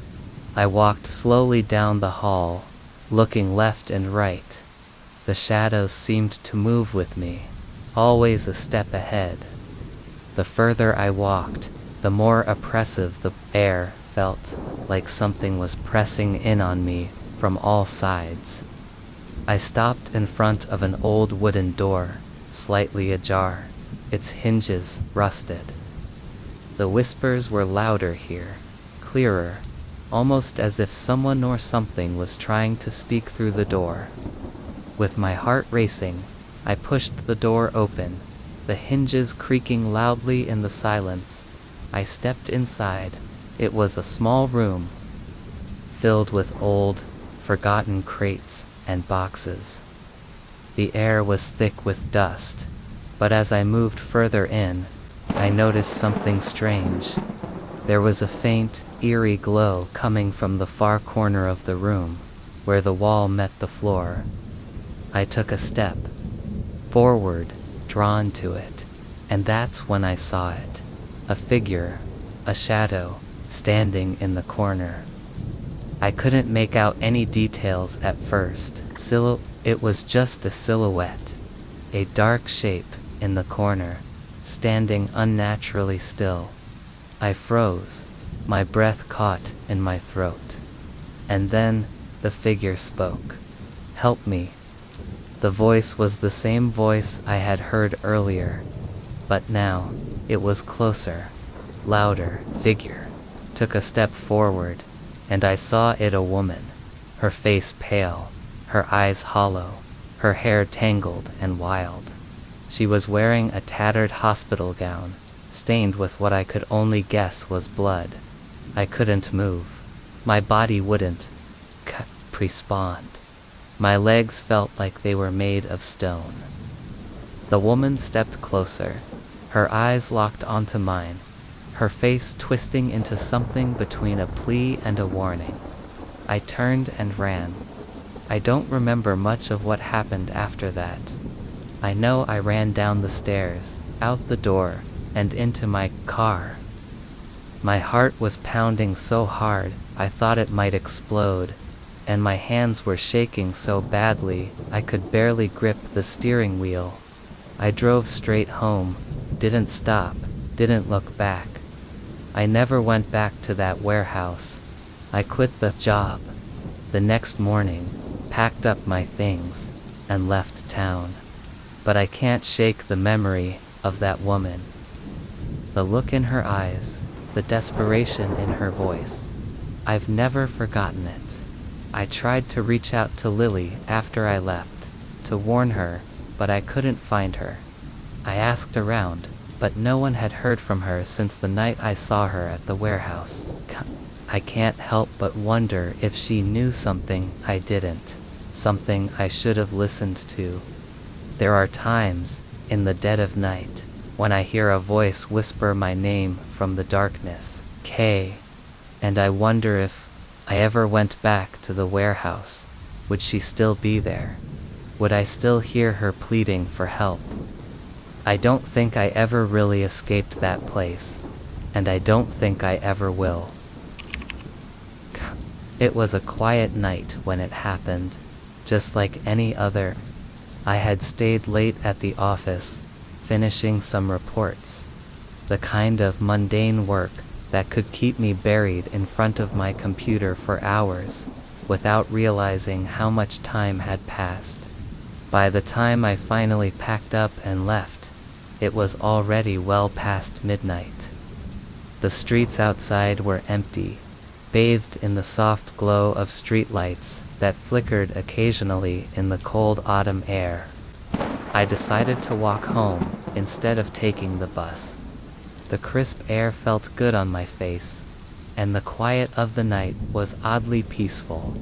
Speaker 1: I walked slowly down the hall, looking left and right. The shadows seemed to move with me, always a step ahead. The further I walked, the more oppressive the air felt, like something was pressing in on me from all sides. I stopped in front of an old wooden door, slightly ajar, its hinges rusted. The whispers were louder here, clearer, almost as if someone or something was trying to speak through the door. With my heart racing, I pushed the door open, the hinges creaking loudly in the silence. I stepped inside. It was a small room, filled with old, forgotten crates and boxes. The air was thick with dust, but as I moved further in, I noticed something strange. There was a faint, eerie glow coming from the far corner of the room, where the wall met the floor. I took a step forward, drawn to it, and that's when I saw it. A figure, a shadow, standing in the corner. I couldn't make out any details at first. It was just a silhouette, a dark shape in the corner, standing unnaturally still. I froze, my breath caught in my throat. And then, the figure spoke. "Help me." The voice was the same voice I had heard earlier, but now, it was closer, louder. Figure took a step forward, and I saw it a woman, her face pale, her eyes hollow, her hair tangled and wild. She was wearing a tattered hospital gown, stained with what I could only guess was blood. I couldn't move. My body wouldn't respond. My legs felt like they were made of stone. The woman stepped closer, her eyes locked onto mine, her face twisting into something between a plea and a warning. I turned and ran. I don't remember much of what happened after that. I know I ran down the stairs, out the door, and into my car. My heart was pounding so hard I thought it might explode, and my hands were shaking so badly I could barely grip the steering wheel. I drove straight home, didn't stop, didn't look back. I never went back to that warehouse. I quit the job the next morning, packed up my things, and left town. But I can't shake the memory of that woman. The look in her eyes, the desperation in her voice. I've never forgotten it. I tried to reach out to Lily after I left, to warn her, but I couldn't find her. I asked around, but no one had heard from her since the night I saw her at the warehouse. I can't help but wonder if she knew something I didn't, something I should have listened to. There are times, in the dead of night, when I hear a voice whisper my name from the darkness, Kay, and I wonder if I ever went back to the warehouse, would she still be there? Would I still hear her pleading for help? I don't think I ever really escaped that place, and I don't think I ever will. It was a quiet night when it happened, just like any other. I had stayed late at the office, finishing some reports. The kind of mundane work that could keep me buried in front of my computer for hours, without realizing how much time had passed. By the time I finally packed up and left, it was already well past midnight. The streets outside were empty, bathed in the soft glow of streetlights that flickered occasionally in the cold autumn air. I decided to walk home instead of taking the bus. The crisp air felt good on my face, and the quiet of the night was oddly peaceful.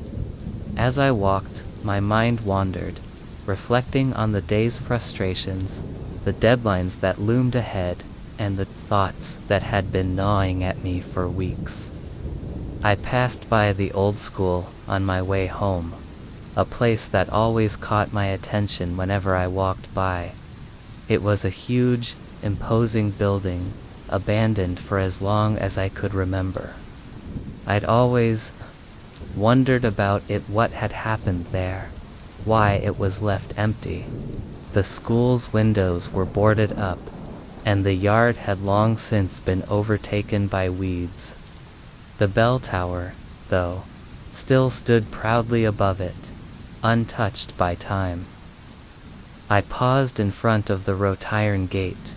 Speaker 1: As I walked, my mind wandered, reflecting on the day's frustrations, the deadlines that loomed ahead, and the thoughts that had been gnawing at me for weeks. I passed by the old school on my way home, a place that always caught my attention whenever I walked by. It was a huge, imposing building, abandoned for as long as I could remember. I'd always wondered about it, what had happened there, why it was left empty. The school's windows were boarded up, and the yard had long since been overtaken by weeds. The bell tower, though, still stood proudly above it, untouched by time. I paused in front of the wrought iron gate,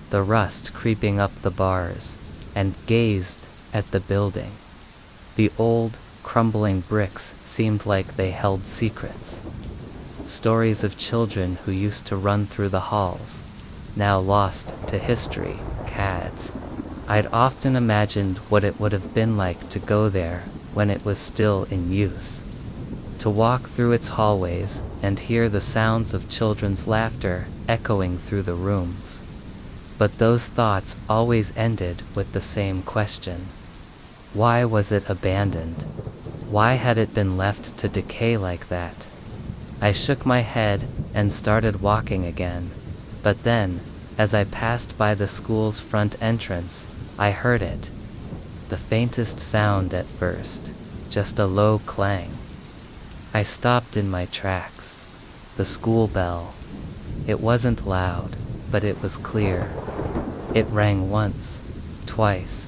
Speaker 1: the rust creeping up the bars, and gazed at the building. The old, crumbling bricks seemed like they held secrets. Stories of children who used to run through the halls, now lost to history, cads. I'd often imagined what it would have been like to go there when it was still in use. To walk through its hallways and hear the sounds of children's laughter echoing through the rooms. But those thoughts always ended with the same question. Why was it abandoned? Why had it been left to decay like that? I shook my head and started walking again, but then, as I passed by the school's front entrance, I heard it. The faintest sound at first, just a low clang. I stopped in my tracks. The school bell. It wasn't loud, but it was clear. It rang once, twice.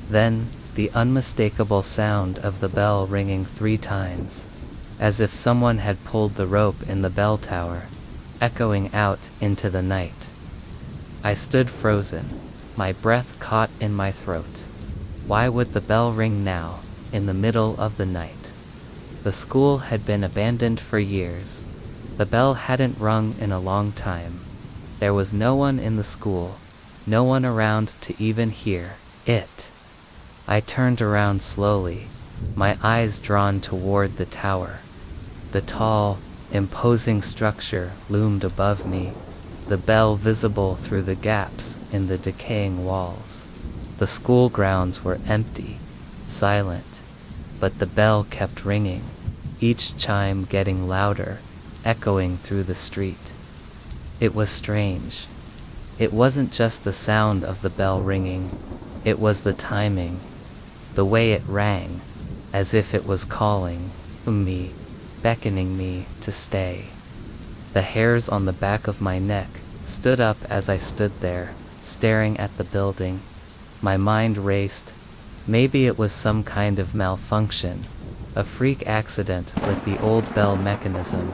Speaker 1: Then, the unmistakable sound of the bell ringing 3 times, as if someone had pulled the rope in the bell tower, echoing out into the night. I stood frozen, my breath caught in my throat. Why would the bell ring now, in the middle of the night? The school had been abandoned for years. The bell hadn't rung in a long time. There was no one in the school, no one around to even hear it. I turned around slowly, my eyes drawn toward the tower. The tall, imposing structure loomed above me, the bell visible through the gaps in the decaying walls. The school grounds were empty, silent, but the bell kept ringing, each chime getting louder, echoing through the street. It was strange. It wasn't just the sound of the bell ringing, it was the timing, the way it rang, as if it was calling me, beckoning me to stay. The hairs on the back of my neck stood up as I stood there, staring at the building. My mind raced. Maybe it was some kind of malfunction, a freak accident with the old bell mechanism,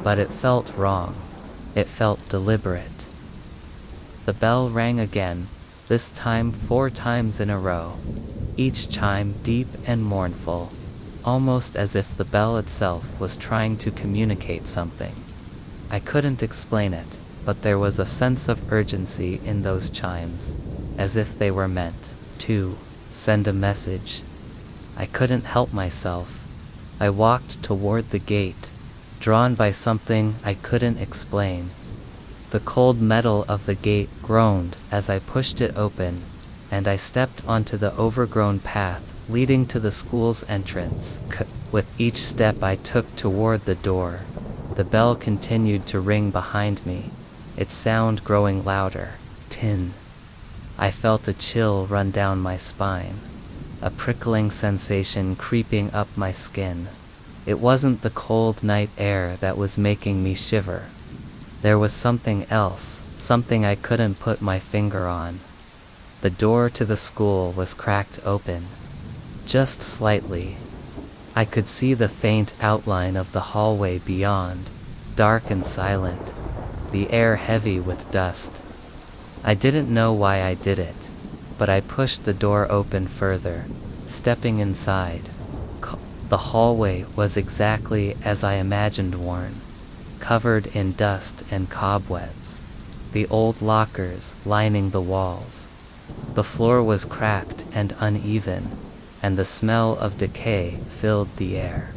Speaker 1: but it felt wrong. It felt deliberate. The bell rang again, this time 4 times in a row, each chime deep and mournful, almost as if the bell itself was trying to communicate something. I couldn't explain it, but there was a sense of urgency in those chimes, as if they were meant to send a message. I couldn't help myself. I walked toward the gate, drawn by something I couldn't explain. The cold metal of the gate groaned as I pushed it open, and I stepped onto the overgrown path leading to the school's entrance. With each step I took toward the door, the bell continued to ring behind me, its sound growing louder. Tin. I felt a chill run down my spine, a prickling sensation creeping up my skin. It wasn't the cold night air that was making me shiver. There was something else, something I couldn't put my finger on. The door to the school was cracked open, just slightly. I could see the faint outline of the hallway beyond, dark and silent, the air heavy with dust. I didn't know why I did it, but I pushed the door open further, stepping inside. The hallway was exactly as I imagined, worn, covered in dust and cobwebs, the old lockers lining the walls. The floor was cracked and uneven, and the smell of decay filled the air.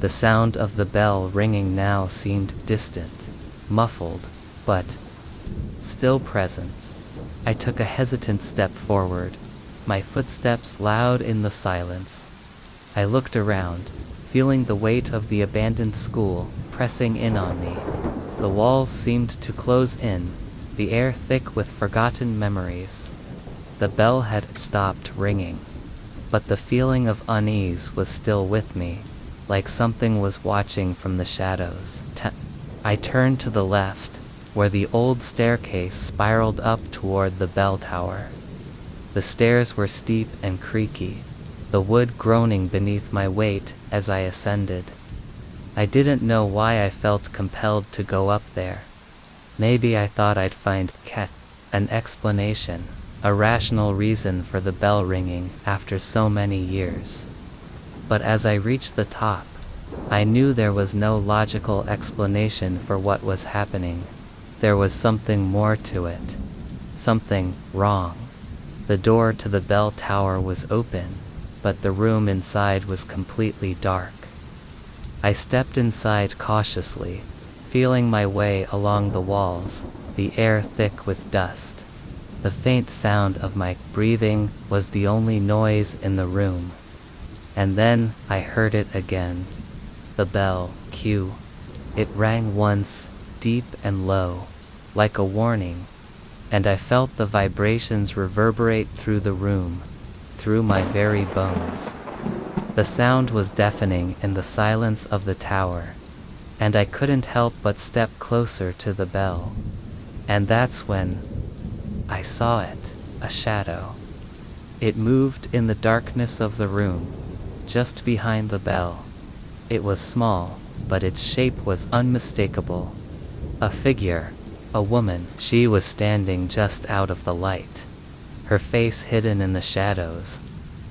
Speaker 1: The sound of the bell ringing now seemed distant, muffled, but still present. I took a hesitant step forward, my footsteps loud in the silence. I looked around, feeling the weight of the abandoned school pressing in on me. The walls seemed to close in, the air thick with forgotten memories. The bell had stopped ringing, but the feeling of unease was still with me, like something was watching from the shadows. I turned to the left, where the old staircase spiraled up toward the bell tower. The stairs were steep and creaky, the wood groaning beneath my weight as I ascended. I didn't know why I felt compelled to go up there. Maybe I thought I'd find an explanation, a rational reason for the bell ringing after so many years. But as I reached the top, I knew there was no logical explanation for what was happening. There was something more to it. Something wrong. The door to the bell tower was open, but the room inside was completely dark. I stepped inside cautiously, feeling my way along the walls, the air thick with dust. The faint sound of my breathing was the only noise in the room. And then I heard it again. The bell, Q. It rang once, deep and low, like a warning, and I felt the vibrations reverberate through the room, through my very bones. The sound was deafening in the silence of the tower, and I couldn't help but step closer to the bell. And that's when I saw it, a shadow. It moved in the darkness of the room, just behind the bell. It was small, but its shape was unmistakable. A figure, a woman. She was standing just out of the light, her face hidden in the shadows,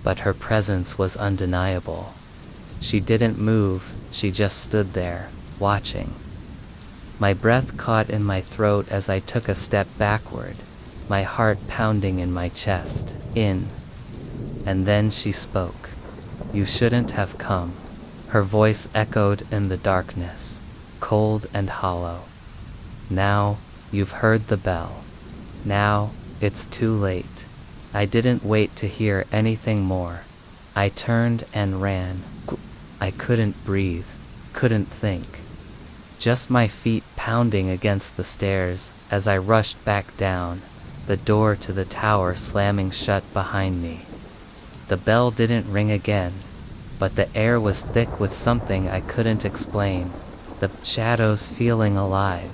Speaker 1: but her presence was undeniable. She didn't move, she just stood there, watching. My breath caught in my throat as I took a step backward, my heart pounding in my chest. And then she spoke. "You shouldn't have come." Her voice echoed in the darkness, cold and hollow. "Now, you've heard the bell. Now, it's too late." I didn't wait to hear anything more. I turned and ran. I couldn't breathe, couldn't think. Just my feet pounding against the stairs as I rushed back down, the door to the tower slamming shut behind me. The bell didn't ring again, but the air was thick with something I couldn't explain, the shadows feeling alive,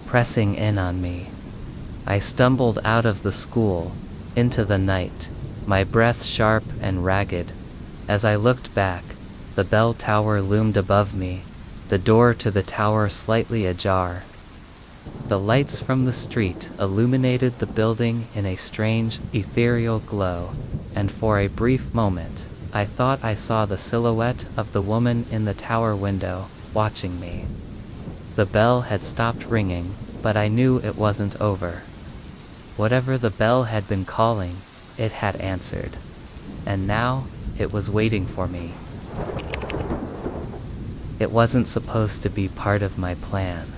Speaker 1: pressing in on me. I stumbled out of the school, into the night, my breath sharp and ragged. As I looked back, the bell tower loomed above me, the door to the tower slightly ajar. The lights from the street illuminated the building in a strange, ethereal glow, and for a brief moment, I thought I saw the silhouette of the woman in the tower window, watching me. The bell had stopped ringing, but I knew it wasn't over. Whatever the bell had been calling, it had answered. And now, it was waiting for me. It wasn't supposed to be part of my plan.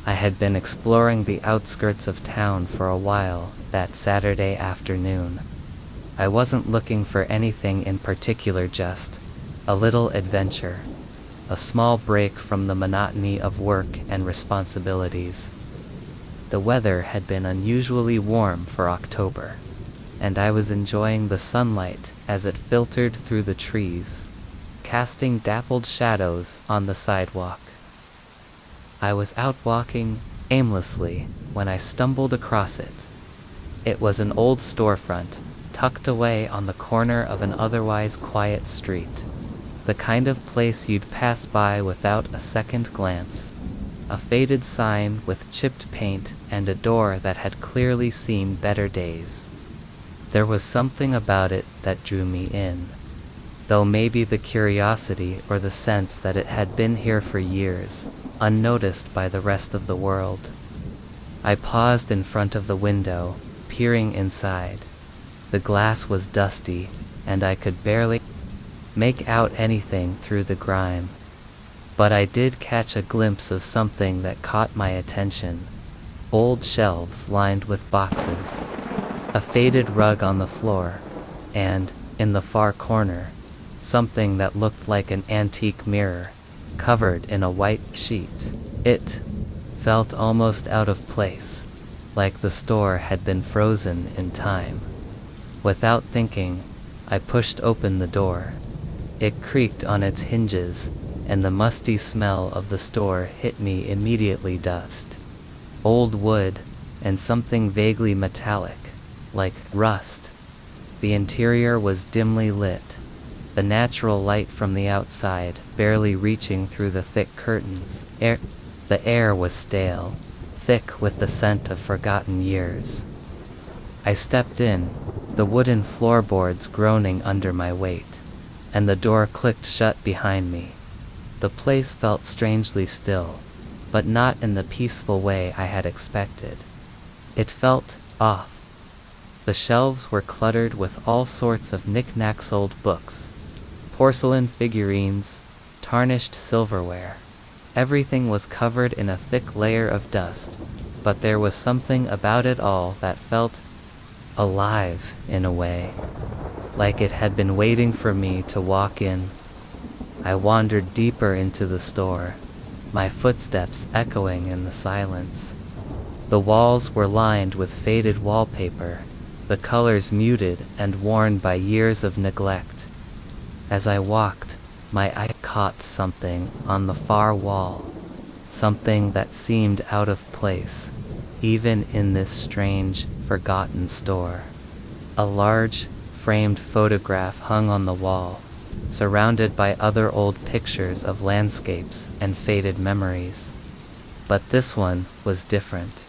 Speaker 1: I had been exploring the outskirts of town for a while that Saturday afternoon. I wasn't looking for anything in particular, just a little adventure, a small break from the monotony of work and responsibilities. The weather had been unusually warm for October, and I was enjoying the sunlight as it filtered through the trees, casting dappled shadows on the sidewalk. I was out walking aimlessly when I stumbled across it. It was an old storefront, tucked away on the corner of an otherwise quiet street. The kind of place you'd pass by without a second glance. A faded sign with chipped paint and a door that had clearly seen better days. There was something about it that drew me in, though maybe the curiosity or the sense that it had been here for years, unnoticed by the rest of the world. I paused in front of the window, peering inside. The glass was dusty, and I could barely make out anything through the grime. But I did catch a glimpse of something that caught my attention. Old shelves lined with boxes, a faded rug on the floor, and, in the far corner, something that looked like an antique mirror, covered in a white sheet. It felt almost out of place, like the store had been frozen in time. Without thinking, I pushed open the door. It creaked on its hinges, and the musty smell of the store hit me immediately. Dust, old wood, and something vaguely metallic, like rust. The interior was dimly lit, the natural light from the outside barely reaching through the thick curtains. The air was stale, thick with the scent of forgotten years. I stepped in, the wooden floorboards groaning under my weight, and the door clicked shut behind me. The place felt strangely still, but not in the peaceful way I had expected. It felt off. The shelves were cluttered with all sorts of knickknacks, old books, porcelain figurines, tarnished silverware. Everything was covered in a thick layer of dust, but there was something about it all that felt alive in a way, like it had been waiting for me to walk in. I wandered deeper into the store, my footsteps echoing in the silence. The walls were lined with faded wallpaper, the colors muted and worn by years of neglect. As I walked, my eye caught something on the far wall, something that seemed out of place, even in this strange, forgotten store. A large, framed photograph hung on the wall, surrounded by other old pictures of landscapes and faded memories. But this one was different.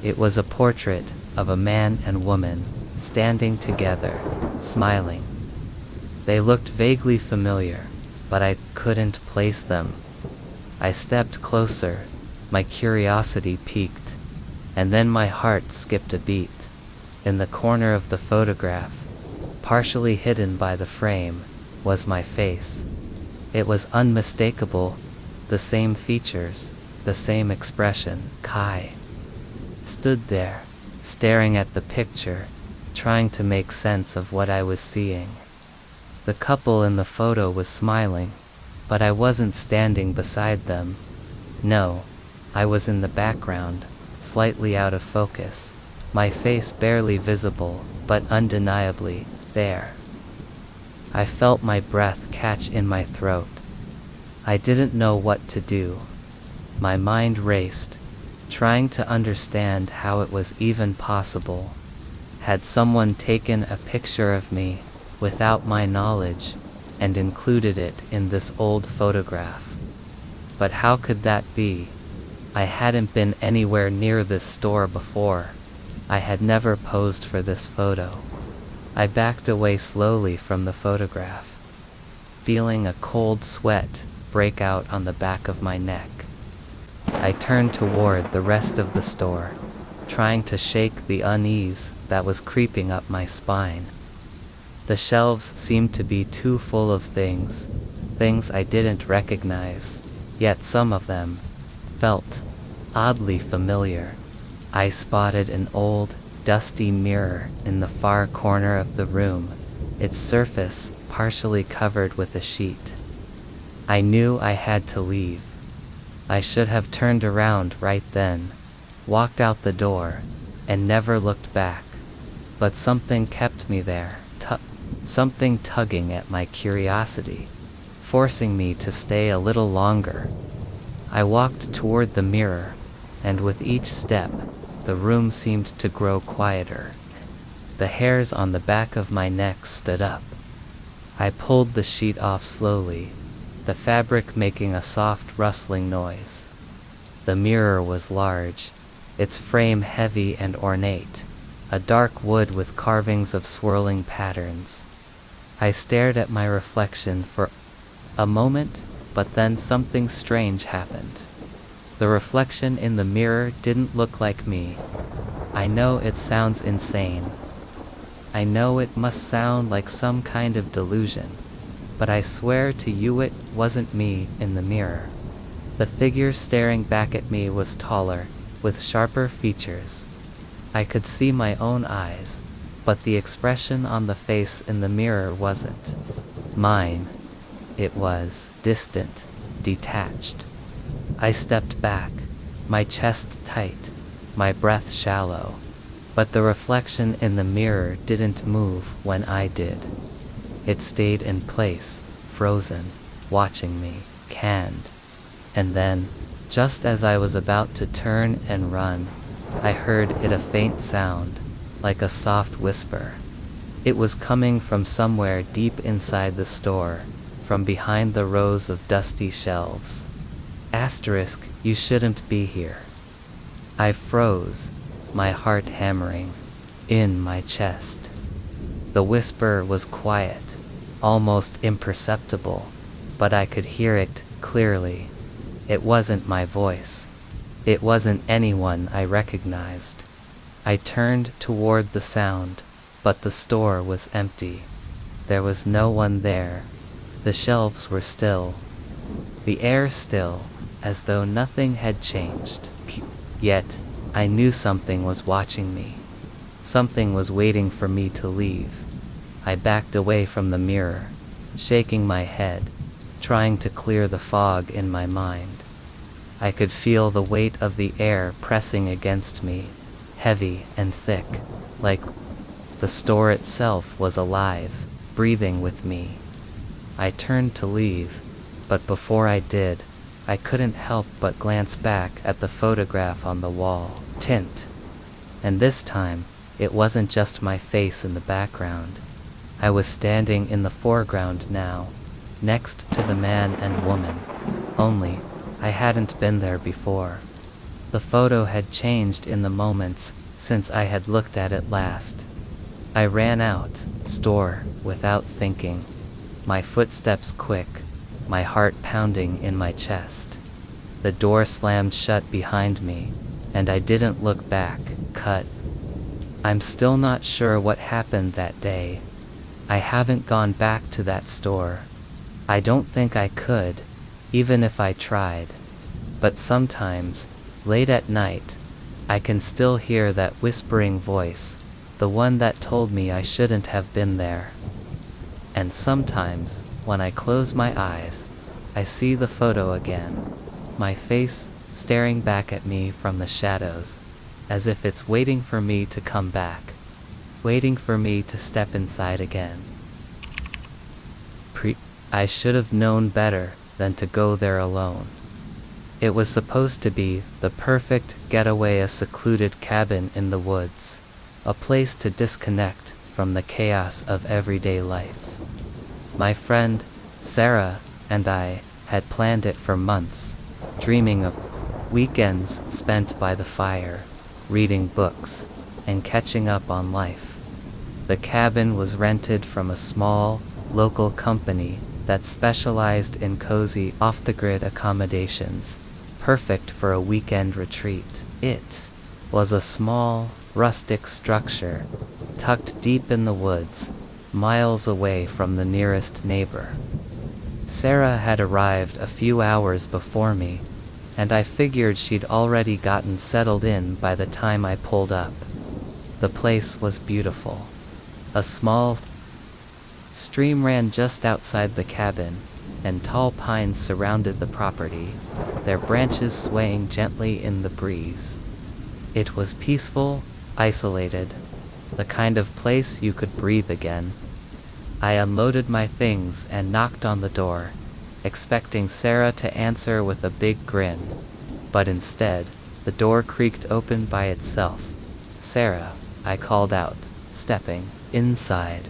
Speaker 1: It was a portrait of a man and woman, standing together, smiling. They looked vaguely familiar, but I couldn't place them. I stepped closer, my curiosity piqued, and then my heart skipped a beat. In the corner of the photograph, partially hidden by the frame, was my face. It was unmistakable, the same features, the same expression. Kai stood there, staring at the picture, trying to make sense of what I was seeing. The couple in the photo was smiling, but I wasn't standing beside them. No, I was in the background, slightly out of focus, my face barely visible, but undeniably there. I felt my breath catch in my throat. I didn't know what to do. My mind raced, trying to understand how it was even possible. Had someone taken a picture of me without my knowledge and included it in this old photograph? But how could that be? I hadn't been anywhere near this store before. I had never posed for this photo. I backed away slowly from the photograph, feeling a cold sweat break out on the back of my neck. I turned toward the rest of the store, trying to shake the unease that was creeping up my spine. The shelves seemed to be too full of things I didn't recognize, yet some of them felt oddly familiar. I spotted an old, dusty mirror in the far corner of the room, its surface partially covered with a sheet. I knew I had to leave. I should have turned around right then, walked out the door, and never looked back. But something kept me there, something tugging at my curiosity, forcing me to stay a little longer. I walked toward the mirror, and with each step, the room seemed to grow quieter. The hairs on the back of my neck stood up. I pulled the sheet off slowly, the fabric making a soft rustling noise. The mirror was large, its frame heavy and ornate, a dark wood with carvings of swirling patterns. I stared at my reflection for a moment, but then something strange happened. The reflection in the mirror didn't look like me. I know it sounds insane. I know it must sound like some kind of delusion, but I swear to you it wasn't me in the mirror. The figure staring back at me was taller, with sharper features. I could see my own eyes, but the expression on the face in the mirror wasn't mine. It was distant, detached. I stepped back, my chest tight, my breath shallow, but the reflection in the mirror didn't move when I did. It stayed in place, frozen, watching me, canned. And then, just as I was about to turn and run, I heard it, a faint sound, like a soft whisper. It was coming from somewhere deep inside the store, from behind the rows of dusty shelves. Asterisk, you shouldn't be here. I froze, my heart hammering in my chest. The whisper was quiet, almost imperceptible, but I could hear it clearly. It wasn't my voice. It wasn't anyone I recognized. I turned toward the sound, but the store was empty. There was no one there. The shelves were still. The air still, as though nothing had changed. Yet, I knew something was watching me. Something was waiting for me to leave. I backed away from the mirror, shaking my head, trying to clear the fog in my mind. I could feel the weight of the air pressing against me, heavy and thick, like the store itself was alive, breathing with me. I turned to leave, but before I did, I couldn't help but glance back at the photograph on the wall. Tint. And this time, it wasn't just my face in the background. I was standing in the foreground now, next to the man and woman. Only, I hadn't been there before. The photo had changed in the moments since I had looked at it last. I ran out, store, without thinking. My footsteps quick, my heart pounding in my chest. The door slammed shut behind me, and I didn't look back. Cut. I'm still not sure what happened that day. I haven't gone back to that store. I don't think I could, even if I tried. But sometimes, late at night, I can still hear that whispering voice, the one that told me I shouldn't have been there. And sometimes, when I close my eyes, I see the photo again, my face staring back at me from the shadows, as if it's waiting for me to come back, waiting for me to step inside again. I should have known better than to go there alone. It was supposed to be the perfect getaway, a secluded cabin in the woods, a place to disconnect from the chaos of everyday life. My friend, Sarah, and I had planned it for months, dreaming of weekends spent by the fire, reading books, and catching up on life. The cabin was rented from a small, local company that specialized in cozy, off-the-grid accommodations, perfect for a weekend retreat. It was a small, rustic structure, tucked deep in the woods, miles away from the nearest neighbor. Sarah had arrived a few hours before me, and I figured she'd already gotten settled in by the time I pulled up. The place was beautiful. A small stream ran just outside the cabin, and tall pines surrounded the property, their branches swaying gently in the breeze. It was peaceful, isolated, the kind of place you could breathe again. I unloaded my things and knocked on the door, expecting Sarah to answer with a big grin, but instead, the door creaked open by itself. "Sarah," I called out, stepping inside.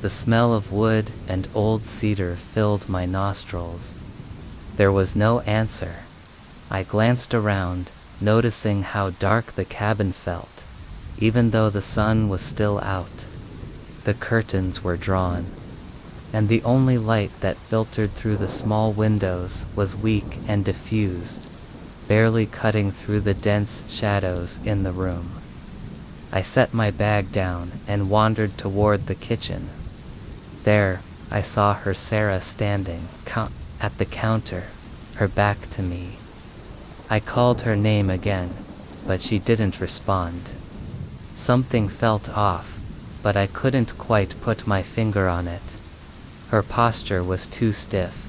Speaker 1: The smell of wood and old cedar filled my nostrils. There was no answer. I glanced around, noticing how dark the cabin felt, even though the sun was still out. The curtains were drawn, and the only light that filtered through the small windows was weak and diffused, barely cutting through the dense shadows in the room. I set my bag down and wandered toward the kitchen. There, I saw her, Sarah, standing at the counter, her back to me. I called her name again, but she didn't respond. Something felt off, but I couldn't quite put my finger on it. Her posture was too stiff,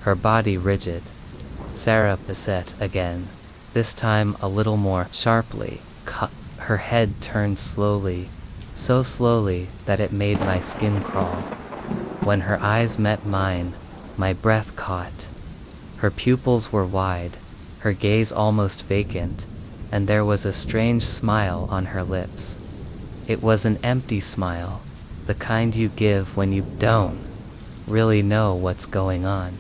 Speaker 1: her body rigid. "Sarah," I said again, this time a little more sharply. Her head turned slowly, so slowly that it made my skin crawl. When her eyes met mine, my breath caught. Her pupils were wide, her gaze almost vacant, and there was a strange smile on her lips. It was an empty smile, the kind you give when you don't really know what's going on.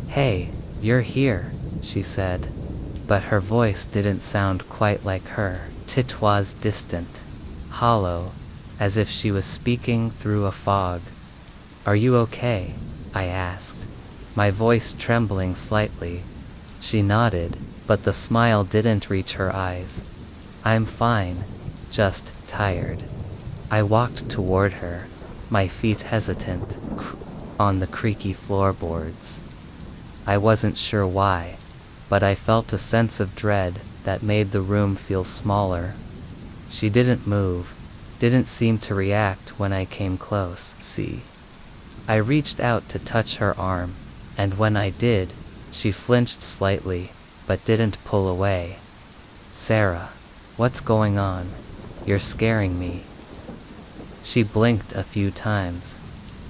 Speaker 1: "Hey, you're here," she said, but her voice didn't sound quite like her. It was distant, hollow, as if she was speaking through a fog. "Are you okay?" I asked, my voice trembling slightly. She nodded, but the smile didn't reach her eyes. "I'm fine, just tired." I walked toward her, my feet hesitant, on the creaky floorboards. I wasn't sure why, but I felt a sense of dread that made the room feel smaller. She didn't move, didn't seem to react when I came close. I reached out to touch her arm, and when I did, she flinched slightly, but didn't pull away. "Sarah, what's going on? You're scaring me." She blinked a few times,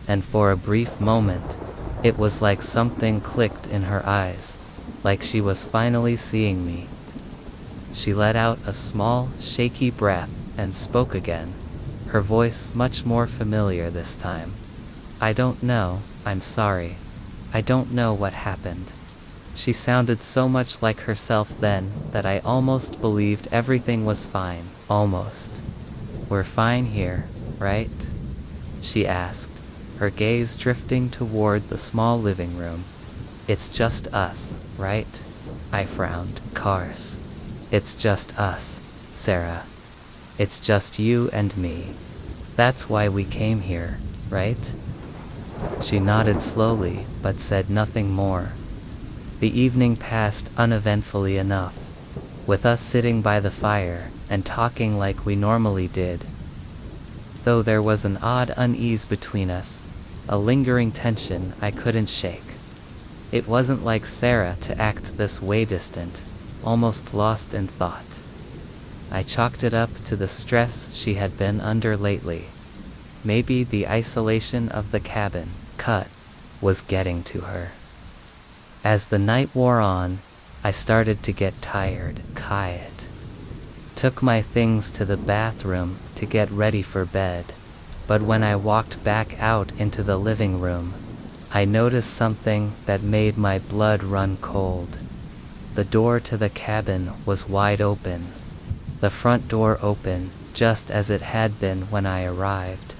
Speaker 1: and for a brief moment, it was like something clicked in her eyes, like she was finally seeing me. She let out a small, shaky breath and spoke again, her voice much more familiar this time. "I don't know, I'm sorry. I don't know what happened." She sounded so much like herself then that I almost believed everything was fine. Almost. "We're fine here, right?" she asked, her gaze drifting toward the small living room. "It's just us, right?" I frowned. "Cars. It's just us, Sarah. It's just you and me. That's why we came here, right?" She nodded slowly, but said nothing more. The evening passed uneventfully enough, with us sitting by the fire and talking like we normally did. Though there was an odd unease between us, a lingering tension I couldn't shake. It wasn't like Sarah to act this way, distant, almost lost in thought. I chalked it up to the stress she had been under lately. Maybe the isolation of the cabin was getting to her. As the night wore on, I started to get tired, quiet. Took my things to the bathroom to get ready for bed, but when I walked back out into the living room, I noticed something that made my blood run cold. The door to the cabin was wide open. The front door open, just as it had been when I arrived.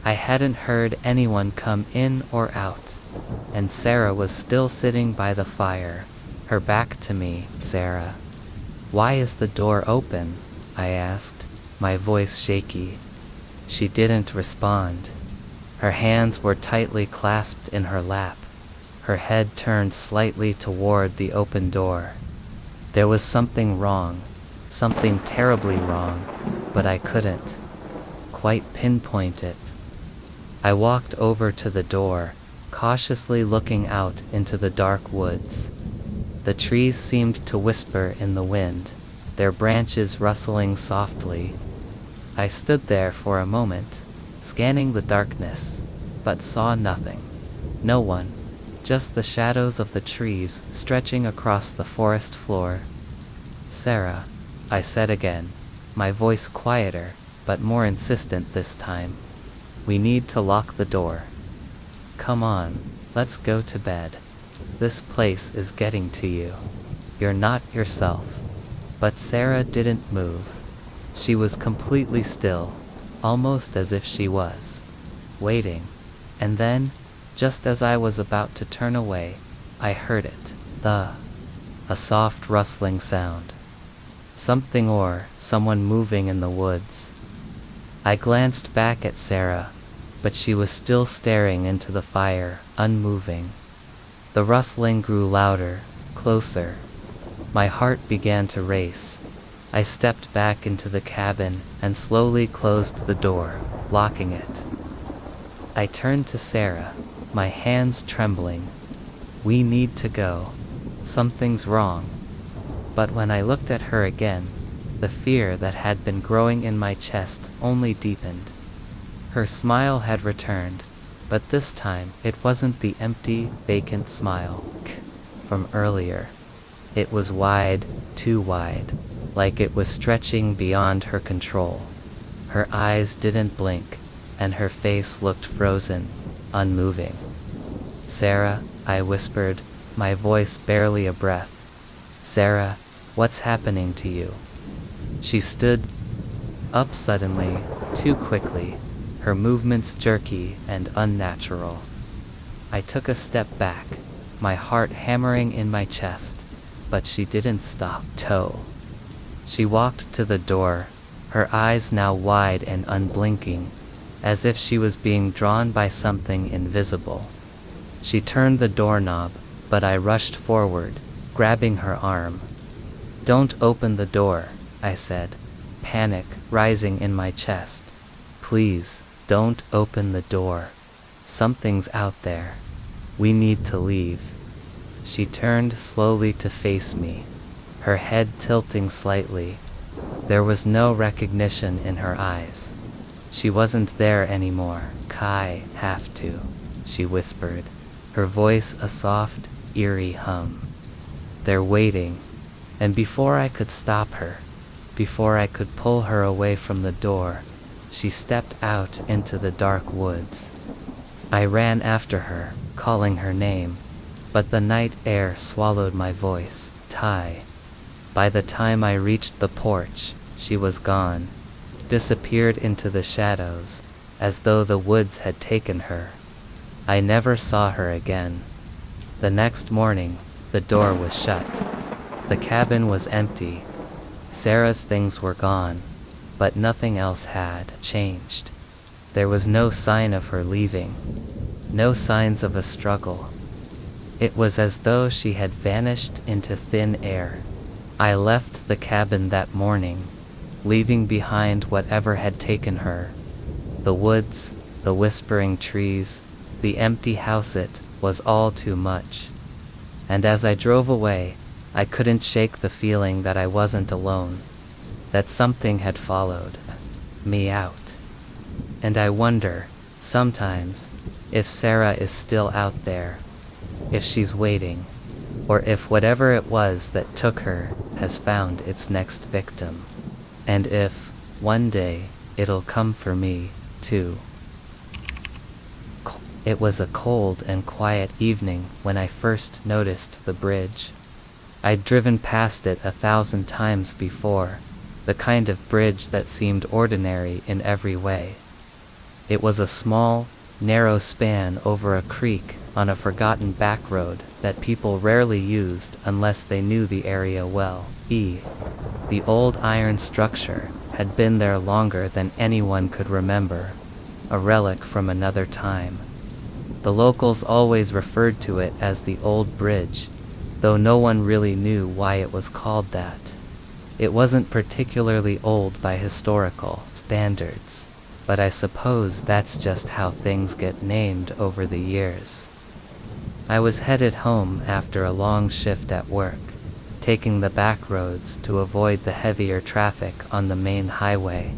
Speaker 1: I hadn't heard anyone come in or out, and Sarah was still sitting by the fire, her back to me. "Sarah, why is the door open?" I asked, my voice shaky. She didn't respond. Her hands were tightly clasped in her lap, her head turned slightly toward the open door. There was something wrong, something terribly wrong, but I couldn't quite pinpoint it. I walked over to the door, cautiously looking out into the dark woods. The trees seemed to whisper in the wind, their branches rustling softly. I stood there for a moment, scanning the darkness, but saw nothing. No one, just the shadows of the trees stretching across the forest floor. "Sarah," I said again, my voice quieter, but more insistent this time. "We need to lock the door. Come on, let's go to bed. This place is getting to you. You're not yourself." But Sarah didn't move. She was completely still, almost as if she was waiting. And then, just as I was about to turn away, I heard it. A soft rustling sound. Something or someone moving in the woods. I glanced back at Sarah, but she was still staring into the fire, unmoving. The rustling grew louder, closer. My heart began to race. I stepped back into the cabin and slowly closed the door, locking it. I turned to Sarah, my hands trembling. "We need to go. Something's wrong." But when I looked at her again, the fear that had been growing in my chest only deepened. Her smile had returned, but this time it wasn't the empty, vacant smile from earlier. It was wide, too wide, like it was stretching beyond her control. Her eyes didn't blink, and her face looked frozen, unmoving. "Sarah," I whispered, my voice barely a breath. "Sarah, what's happening to you?" She stood up suddenly, too quickly, her movements jerky and unnatural. I took a step back, my heart hammering in my chest, but she didn't stop. She walked to the door, her eyes now wide and unblinking, as if she was being drawn by something invisible. She turned the doorknob, but I rushed forward, grabbing her arm. "Don't open the door," I said, panic rising in my chest. "Please, don't open the door. Something's out there. We need to leave." She turned slowly to face me, her head tilting slightly. There was no recognition in her eyes. She wasn't there anymore. "Kai, have to," she whispered, her voice a soft, eerie hum. "They're waiting." And before I could stop her, before I could pull her away from the door, she stepped out into the dark woods. I ran after her, calling her name, but the night air swallowed my voice. "Tai." By the time I reached the porch, she was gone, disappeared into the shadows, as though the woods had taken her. I never saw her again. The next morning, the door was shut. The cabin was empty. Sarah's things were gone, but nothing else had changed. There was no sign of her leaving, no signs of a struggle. It was as though she had vanished into thin air. I left the cabin that morning, leaving behind whatever had taken her. The woods, the whispering trees, the empty house. It was all too much. And as I drove away, I couldn't shake the feeling that I wasn't alone, that something had followed me out. And I wonder, sometimes, if Sarah is still out there, if she's waiting, or if whatever it was that took her has found its next victim. And if, one day, it'll come for me, too. It was a cold and quiet evening when I first noticed the bridge. I'd driven past it 1,000 times before, the kind of bridge that seemed ordinary in every way. It was a small, narrow span over a creek on a forgotten back road that people rarely used unless they knew the area well. The old iron structure had been there longer than anyone could remember, a relic from another time. The locals always referred to it as the Old Bridge, though no one really knew why it was called that. It wasn't particularly old by historical standards, but I suppose that's just how things get named over the years. I was headed home after a long shift at work, taking the back roads to avoid the heavier traffic on the main highway.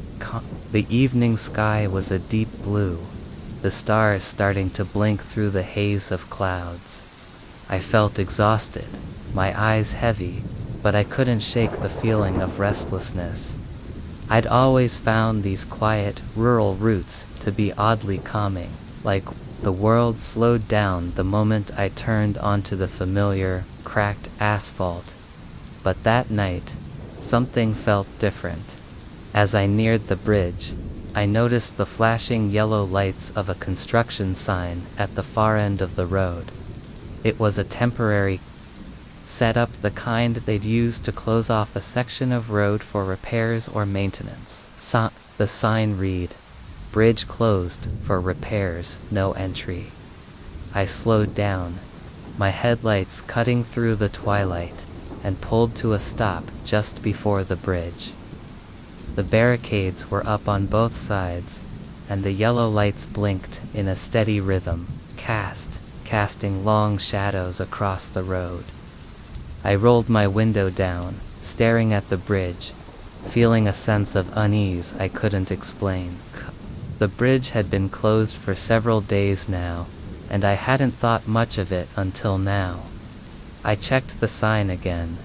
Speaker 1: The evening sky was a deep blue, the stars starting to blink through the haze of clouds. I felt exhausted, my eyes heavy, but I couldn't shake the feeling of restlessness. I'd always found these quiet, rural routes to be oddly calming, like the world slowed down the moment I turned onto the familiar, cracked asphalt. But that night, something felt different. As I neared the bridge, I noticed the flashing yellow lights of a construction sign at the far end of the road. It was a temporary setup, the kind they'd use to close off a section of road for repairs or maintenance. The sign read, "Bridge closed for repairs, no entry." I slowed down, my headlights cutting through the twilight, and pulled to a stop just before the bridge. The barricades were up on both sides, and the yellow lights blinked in a steady rhythm, casting long shadows across the road. I rolled my window down, staring at the bridge, feeling a sense of unease I couldn't explain. The bridge had been closed for several days now, and I hadn't thought much of it until now. I checked the sign again.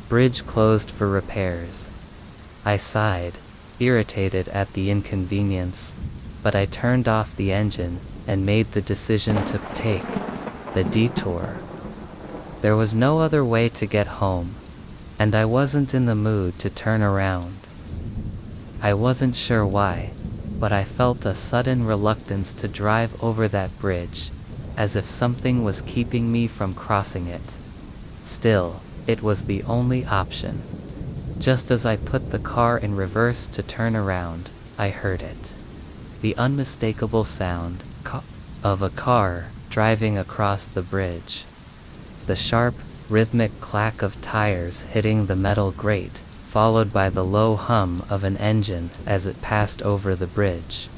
Speaker 1: Bridge closed for repairs. I sighed, irritated at the inconvenience, but I turned off the engine and made the decision to take the detour. There was no other way to get home, and I wasn't in the mood to turn around. I wasn't sure why, but I felt a sudden reluctance to drive over that bridge, as if something was keeping me from crossing it. Still, it was the only option. Just as I put the car in reverse to turn around, I heard it. The unmistakable sound of a car driving across the bridge. The sharp, rhythmic clack of tires hitting the metal grate, followed by the low hum of an engine as it passed over the bridge.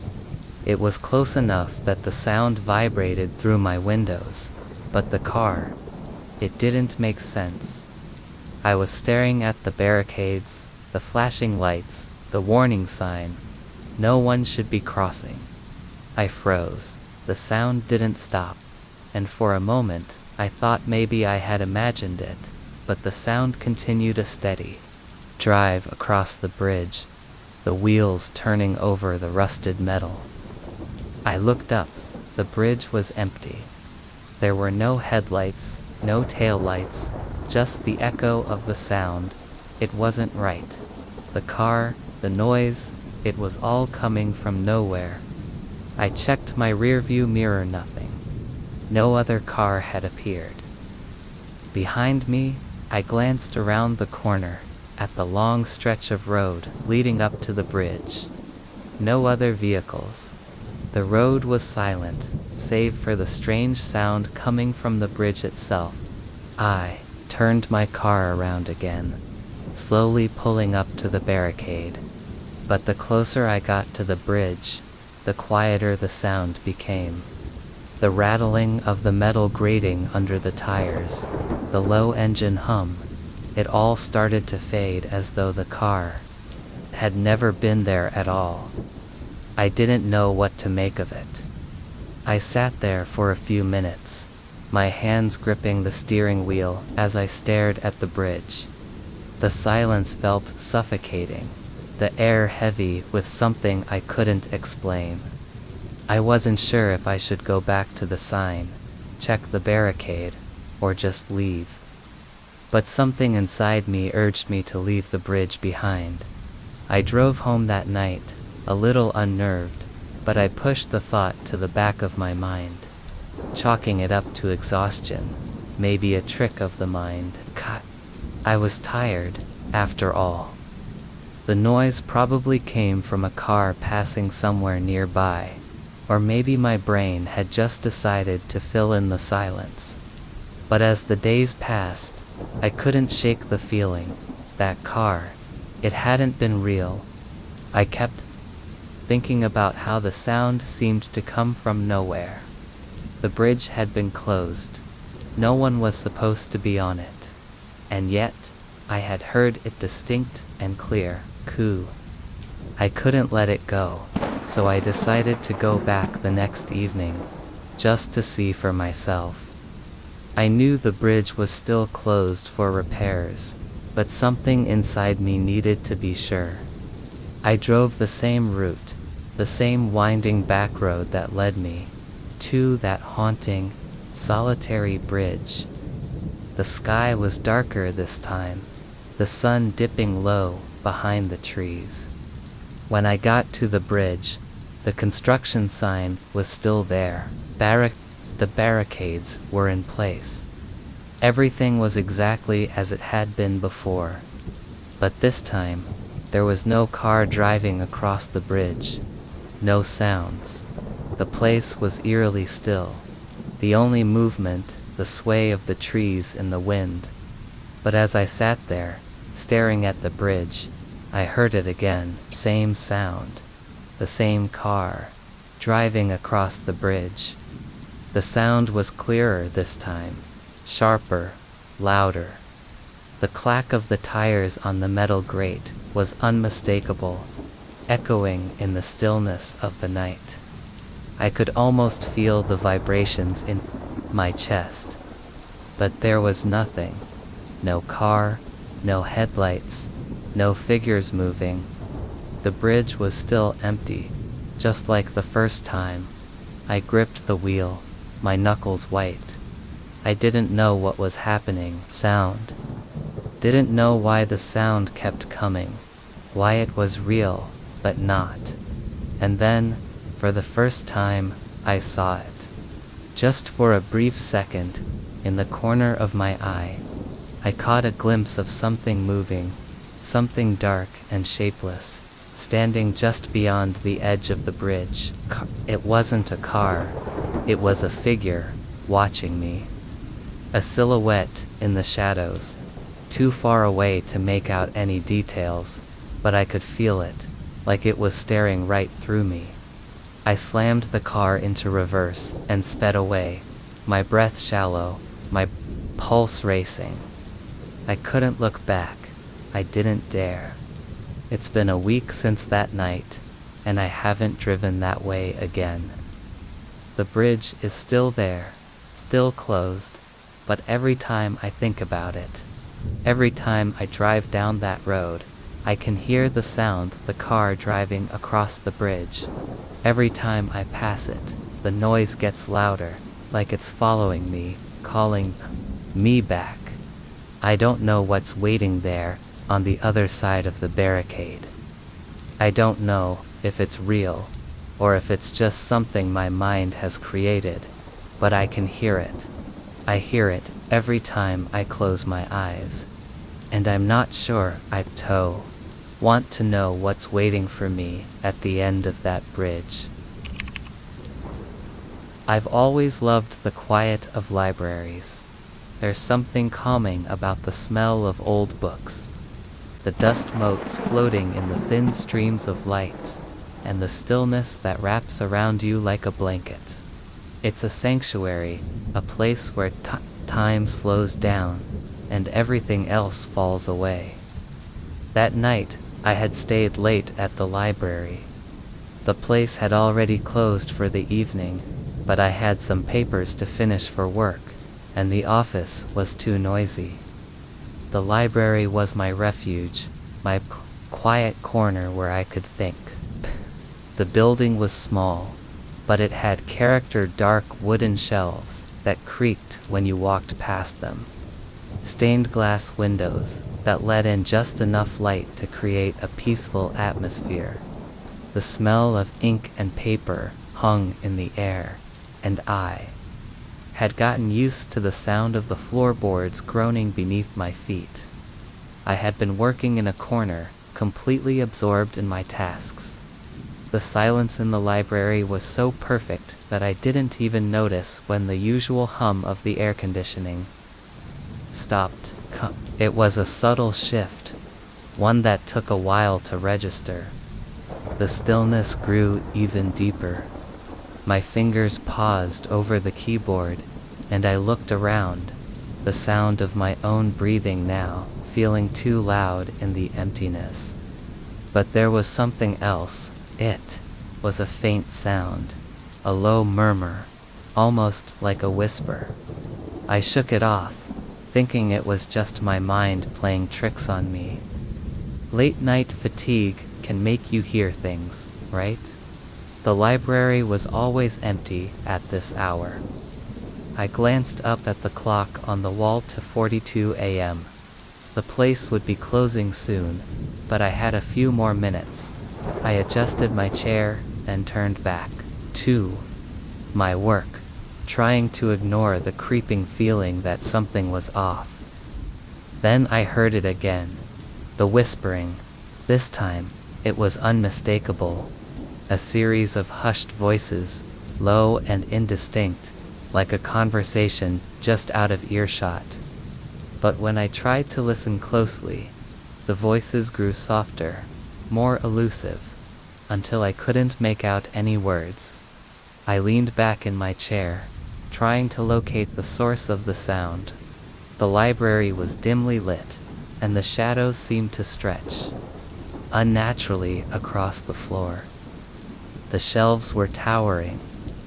Speaker 1: It was close enough that the sound vibrated through my windows, but the car, it didn't make sense. I was staring at the barricades, the flashing lights, the warning sign. No one should be crossing. I froze. The sound didn't stop, and for a moment, I thought maybe I had imagined it, but the sound continued a steady drive across the bridge, the wheels turning over the rusted metal. I looked up. The bridge was empty. There were no headlights, no taillights, just the echo of the sound. It wasn't right. The car, the noise, it was all coming from nowhere. I checked my rearview mirror, nothing. No other car had appeared. Behind me, I glanced around the corner, at the long stretch of road leading up to the bridge. No other vehicles. The road was silent, save for the strange sound coming from the bridge itself. I turned my car around again, slowly pulling up to the barricade. But the closer I got to the bridge, the quieter the sound became. The rattling of the metal grating under the tires, the low engine hum, it all started to fade as though the car had never been there at all. I didn't know what to make of it. I sat there for a few minutes, my hands gripping the steering wheel as I stared at the bridge. The silence felt suffocating, the air heavy with something I couldn't explain. I wasn't sure if I should go back to the sign, check the barricade, or just leave. But something inside me urged me to leave the bridge behind. I drove home that night, a little unnerved, but I pushed the thought to the back of my mind, chalking it up to exhaustion, maybe a trick of the mind. I was tired, after all. The noise probably came from a car passing somewhere nearby, or maybe my brain had just decided to fill in the silence. But as the days passed, I couldn't shake the feeling, that car, it hadn't been real. I kept thinking about how the sound seemed to come from nowhere. The bridge had been closed. No one was supposed to be on it. And yet, I had heard it distinct and clear. I couldn't let it go, so I decided to go back the next evening, just to see for myself. I knew the bridge was still closed for repairs, but something inside me needed to be sure. I drove the same route, the same winding back road that led me to that haunting, solitary bridge. The sky was darker this time, the sun dipping low behind the trees. When I got to the bridge, the construction sign was still there. The barricades were in place. Everything was exactly as it had been before. But this time, there was no car driving across the bridge. No sounds. The place was eerily still. The only movement, the sway of the trees in the wind. But as I sat there, staring at the bridge, I heard it again, same sound. The same car, driving across the bridge. The sound was clearer this time, sharper, louder. The clack of the tires on the metal grate was unmistakable, echoing in the stillness of the night. I could almost feel the vibrations in my chest. But there was nothing. No car, no headlights, no figures moving. The bridge was still empty, just like the first time. I gripped the wheel, my knuckles white. I didn't know what was happening. Sound. Didn't know why the sound kept coming, why it was real, but not. And then, for the first time, I saw it. Just for a brief second, in the corner of my eye, I caught a glimpse of something moving, something dark and shapeless, standing just beyond the edge of the bridge. It wasn't a car, it was a figure, watching me. A silhouette in the shadows, too far away to make out any details, but I could feel it, like it was staring right through me. I slammed the car into reverse and sped away, my breath shallow, my pulse racing. I couldn't look back. I didn't dare. It's been a week since that night, and I haven't driven that way again. The bridge is still there, still closed, but every time I think about it, every time I drive down that road, I can hear the sound of the car driving across the bridge. Every time I pass it, the noise gets louder, like it's following me, calling me back. I don't know what's waiting there, on the other side of the barricade. I don't know if it's real, or if it's just something my mind has created, but I can hear it. I hear it every time I close my eyes. And I'm not sure I want to know what's waiting for me at the end of that bridge. I've always loved the quiet of libraries. There's something calming about the smell of old books, the dust motes floating in the thin streams of light, and the stillness that wraps around you like a blanket. It's a sanctuary, a place where time slows down, and everything else falls away. That night, I had stayed late at the library. The place had already closed for the evening, but I had some papers to finish for work, and the office was too noisy. The library was my refuge, my quiet corner where I could think. The building was small, but it had character dark wooden shelves that creaked when you walked past them. Stained glass windows that let in just enough light to create a peaceful atmosphere. The smell of ink and paper hung in the air, and I had gotten used to the sound of the floorboards groaning beneath my feet. I had been working in a corner, completely absorbed in my tasks. The silence in the library was so perfect that I didn't even notice when the usual hum of the air conditioning stopped. It was a subtle shift, one that took a while to register. The stillness grew even deeper. My fingers paused over the keyboard, and I looked around, the sound of my own breathing now feeling too loud in the emptiness. But there was something else. It was a faint sound, a low murmur, almost like a whisper. I shook it off, thinking it was just my mind playing tricks on me. Late night fatigue can make you hear things, right? The library was always empty at this hour. I glanced up at the clock on the wall to 42 a.m. The place would be closing soon, but I had a few more minutes. I adjusted my chair and turned back to my work, trying to ignore the creeping feeling that something was off. Then I heard it again, the whispering. This time, it was unmistakable. A series of hushed voices, low and indistinct, like a conversation just out of earshot. But when I tried to listen closely, the voices grew softer, more elusive, until I couldn't make out any words. I leaned back in my chair, trying to locate the source of the sound. The library was dimly lit, and the shadows seemed to stretch unnaturally across the floor. The shelves were towering,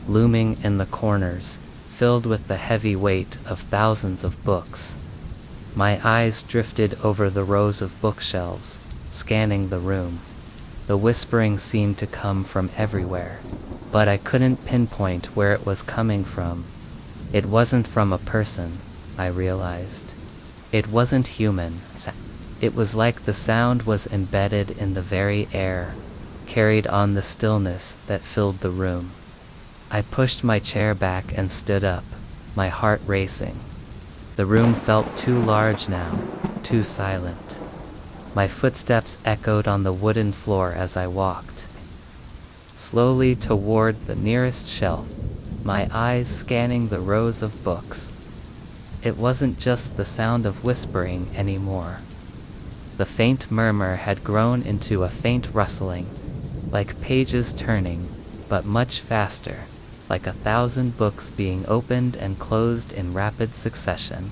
Speaker 1: looming in the corners, filled with the heavy weight of thousands of books. My eyes drifted over the rows of bookshelves, scanning the room. The whispering seemed to come from everywhere, but I couldn't pinpoint where it was coming from. It wasn't from a person, I realized. It wasn't human. It was like the sound was embedded in the very air, carried on the stillness that filled the room. I pushed my chair back and stood up, my heart racing. The room felt too large now, too silent. My footsteps echoed on the wooden floor as I walked slowly toward the nearest shelf, my eyes scanning the rows of books. It wasn't just the sound of whispering anymore. The faint murmur had grown into a faint rustling, like pages turning, but much faster, like 1,000 books being opened and closed in rapid succession.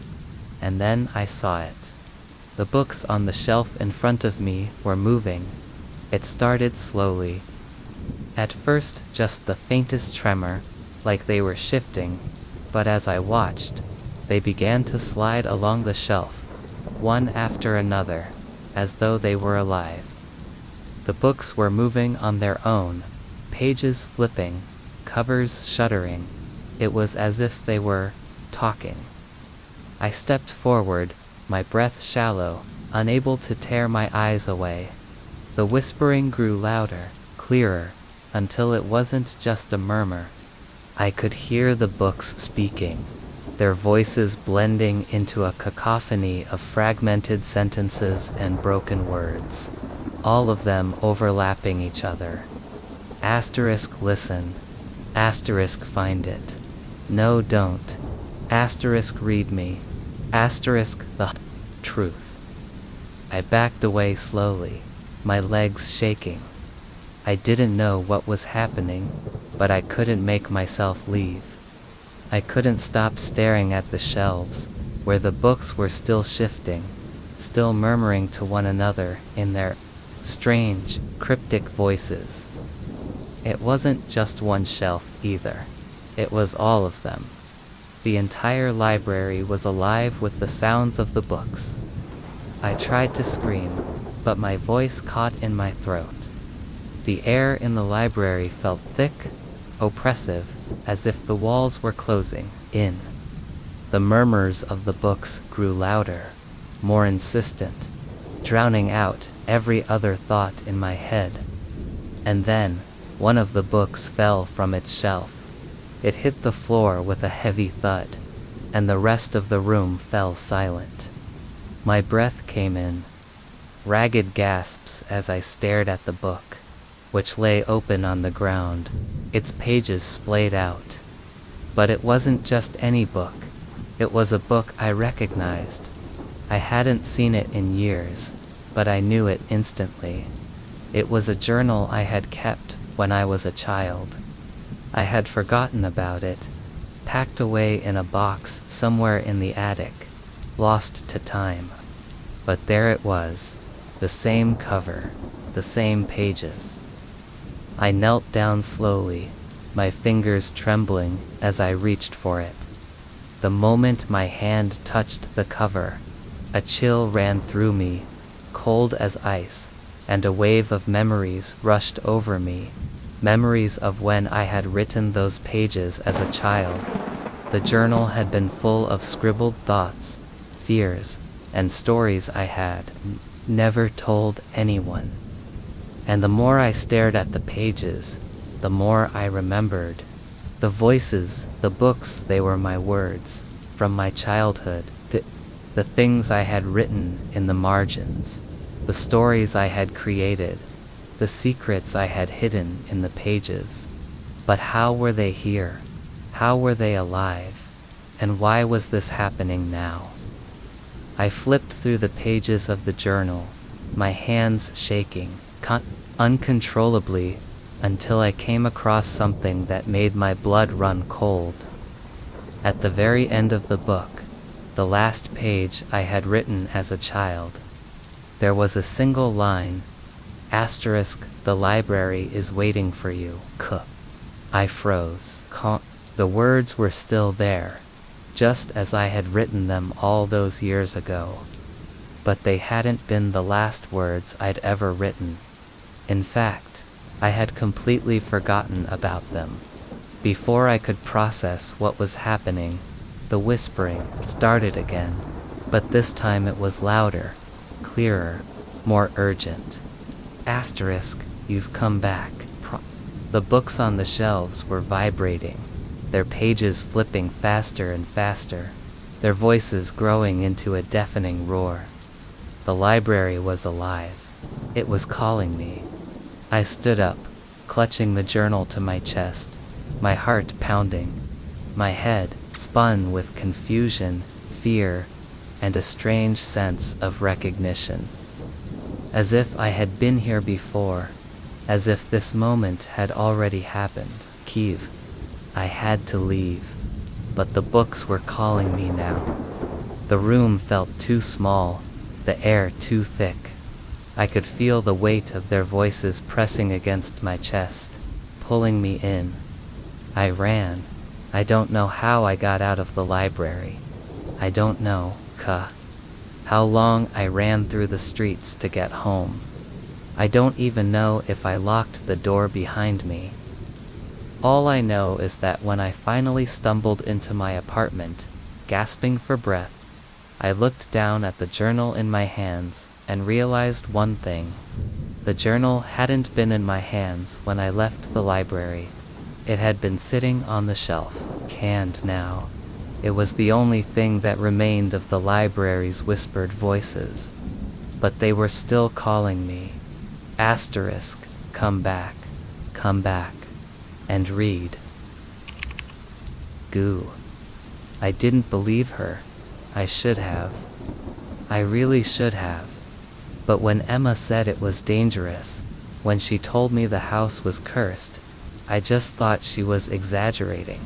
Speaker 1: And then I saw it. The books on the shelf in front of me were moving. It started slowly. At first, just the faintest tremor, like they were shifting, but as I watched, they began to slide along the shelf, one after another, as though they were alive. The books were moving on their own, pages flipping, covers shuddering. It was as if they were talking. I stepped forward, my breath shallow, unable to tear my eyes away. The whispering grew louder, clearer, until it wasn't just a murmur. I could hear the books speaking, their voices blending into a cacophony of fragmented sentences and broken words, all of them overlapping each other. Asterisk listen. Asterisk find it. No, don't. Asterisk read me. Asterisk the truth. I backed away slowly, my legs shaking. I didn't know what was happening, but I couldn't make myself leave. I couldn't stop staring at the shelves, where the books were still shifting, still murmuring to one another in their strange, cryptic voices. It wasn't just one shelf either. It was all of them. The entire library was alive with the sounds of the books. I tried to scream, but my voice caught in my throat. The air in the library felt thick, oppressive, as if the walls were closing in. The murmurs of the books grew louder, more insistent, drowning out every other thought in my head. And then, one of the books fell from its shelf. It hit the floor with a heavy thud, and the rest of the room fell silent. My breath came in, ragged gasps as I stared at the book, which lay open on the ground, its pages splayed out. But it wasn't just any book. It was a book I recognized. I hadn't seen it in years, but I knew it instantly. It was a journal I had kept when I was a child. I had forgotten about it, packed away in a box somewhere in the attic, lost to time. But there it was, the same cover, the same pages. I knelt down slowly, my fingers trembling as I reached for it. The moment my hand touched the cover, a chill ran through me, cold as ice, and a wave of memories rushed over me. Memories of when I had written those pages as a child. The journal had been full of scribbled thoughts, fears, and stories I had never told anyone. And the more I stared at the pages, the more I remembered. The voices, the books, they were my words, from my childhood, the things I had written in the margins, the stories I had created, the secrets I had hidden in the pages. But how were they here? How were they alive? And why was this happening now? I flipped through the pages of the journal, my hands shaking, uncontrollably, until I came across something that made my blood run cold. At the very end of the book, the last page I had written as a child, there was a single line, "*The library is waiting for you, K." I froze. The words were still there, just as I had written them all those years ago. But they hadn't been the last words I'd ever written. In fact, I had completely forgotten about them. Before I could process what was happening, the whispering started again, but this time it was louder, clearer, more urgent. "*You've come back." The books on the shelves were vibrating, their pages flipping faster and faster, their voices growing into a deafening roar. The library was alive. It was calling me. I stood up, clutching the journal to my chest, my heart pounding. My head spun with confusion, fear, and a strange sense of recognition. As if I had been here before, as if this moment had already happened. Kiev. I had to leave, but the books were calling me now. The room felt too small, the air too thick. I could feel the weight of their voices pressing against my chest, pulling me in. I ran. I don't know how I got out of the library. I don't know, how long I ran through the streets to get home. I don't even know if I locked the door behind me. All I know is that when I finally stumbled into my apartment, gasping for breath, I looked down at the journal in my hands and realized one thing. The journal hadn't been in my hands when I left the library. It had been sitting on the shelf, canned now. It was the only thing that remained of the library's whispered voices. But they were still calling me. Come back, and read. Goo. I didn't believe her. I should have. I really should have. But when Emma said it was dangerous, when she told me the house was cursed, I just thought she was exaggerating.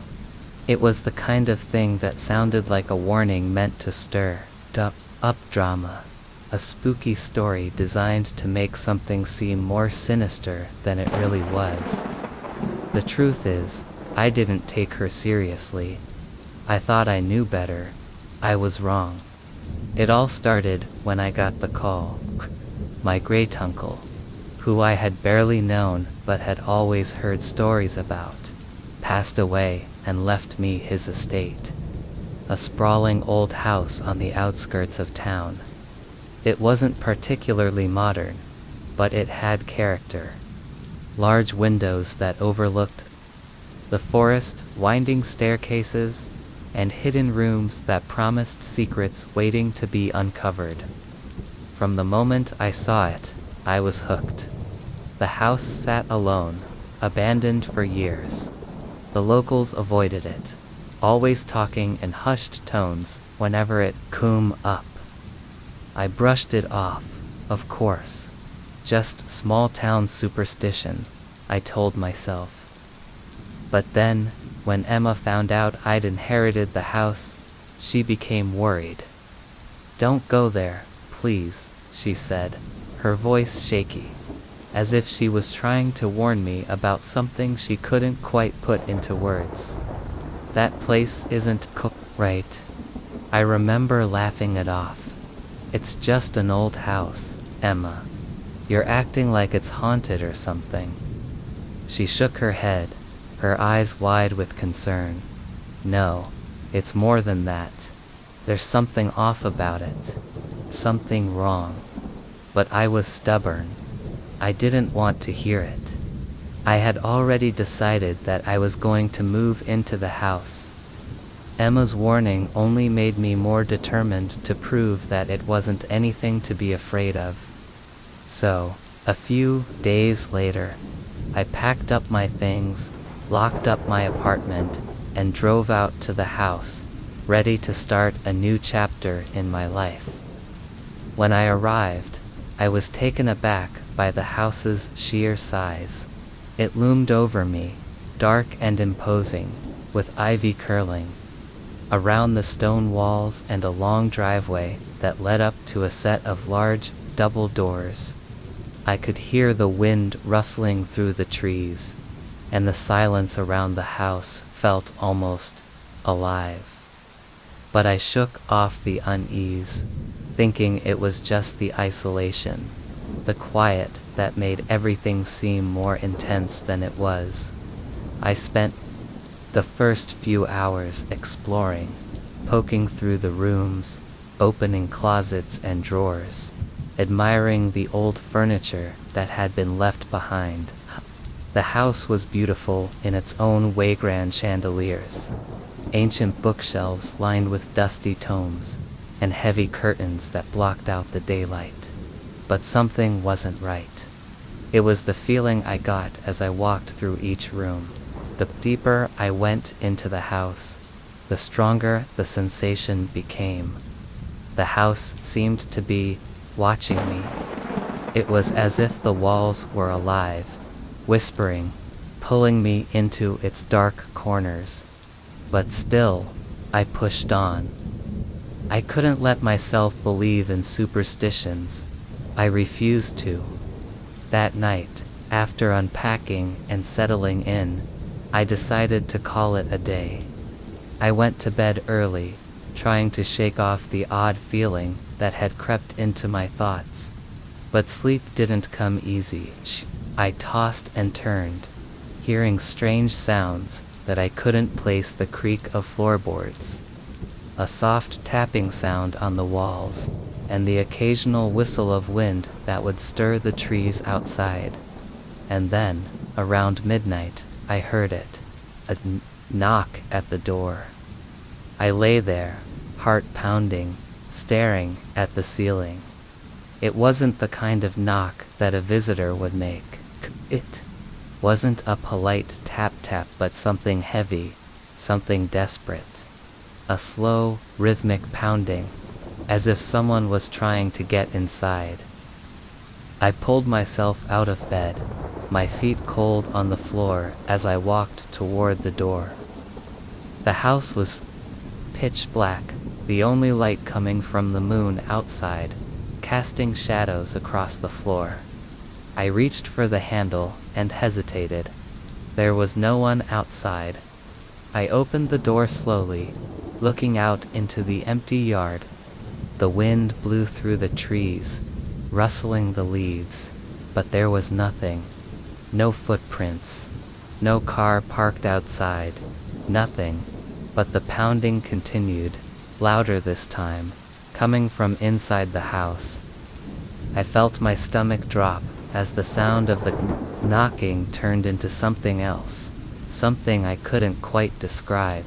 Speaker 1: It was the kind of thing that sounded like a warning meant to stir up drama. A spooky story designed to make something seem more sinister than it really was. The truth is, I didn't take her seriously. I thought I knew better. I was wrong. It all started when I got the call. My great-uncle, who I had barely known but had always heard stories about, passed away and left me his estate. A sprawling old house on the outskirts of town. It wasn't particularly modern, but it had character. Large windows that overlooked the forest, winding staircases, and hidden rooms that promised secrets waiting to be uncovered. From the moment I saw it, I was hooked. The house sat alone, abandoned for years. The locals avoided it, always talking in hushed tones whenever it came up. I brushed it off, of course. Just small-town superstition, I told myself. But then, when Emma found out I'd inherited the house, she became worried. "Don't go there, please," she said, her voice shaky, as if she was trying to warn me about something she couldn't quite put into words. "That place isn't right." I remember laughing it off. "It's just an old house, Emma. You're acting like it's haunted or something." She shook her head, her eyes wide with concern. "No, it's more than that. There's something off about it. Something wrong." But I was stubborn. I didn't want to hear it. I had already decided that I was going to move into the house. Emma's warning only made me more determined to prove that it wasn't anything to be afraid of. So, a few days later, I packed up my things, locked up my apartment, and drove out to the house, ready to start a new chapter in my life. When I arrived, I was taken aback by the house's sheer size. It loomed over me, dark and imposing, with ivy curling around the stone walls and a long driveway that led up to a set of large, double doors. I could hear the wind rustling through the trees, and the silence around the house felt almost alive. But I shook off the unease, thinking it was just the isolation, the quiet that made everything seem more intense than it was. I spent the first few hours exploring, poking through the rooms, opening closets and drawers, admiring the old furniture that had been left behind. The house was beautiful in its own way. Grand chandeliers, ancient bookshelves lined with dusty tomes, and heavy curtains that blocked out the daylight. But something wasn't right. It was the feeling I got as I walked through each room. The deeper I went into the house, the stronger the sensation became. The house seemed to be watching me. It was as if the walls were alive, whispering, pulling me into its dark corners. But still, I pushed on. I couldn't let myself believe in superstitions. I refused to. That night, after unpacking and settling in, I decided to call it a day. I went to bed early, trying to shake off the odd feeling that had crept into my thoughts. But sleep didn't come easy. I tossed and turned, hearing strange sounds that I couldn't place: the creak of floorboards, a soft tapping sound on the walls, and the occasional whistle of wind that would stir the trees outside. And then, around midnight, I heard it. A knock at the door. I lay there, heart pounding, staring at the ceiling. It wasn't the kind of knock that a visitor would make. It wasn't a polite tap-tap, but something heavy, something desperate. A slow, rhythmic pounding, as if someone was trying to get inside. I pulled myself out of bed, my feet cold on the floor as I walked toward the door. The house was pitch black, the only light coming from the moon outside, casting shadows across the floor. I reached for the handle and hesitated. There was no one outside. I opened the door slowly, looking out into the empty yard. The wind blew through the trees, rustling the leaves, but there was nothing. No footprints. No car parked outside. Nothing. But the pounding continued, louder this time, coming from inside the house. I felt my stomach drop as the sound of the knocking turned into something else, something I couldn't quite describe.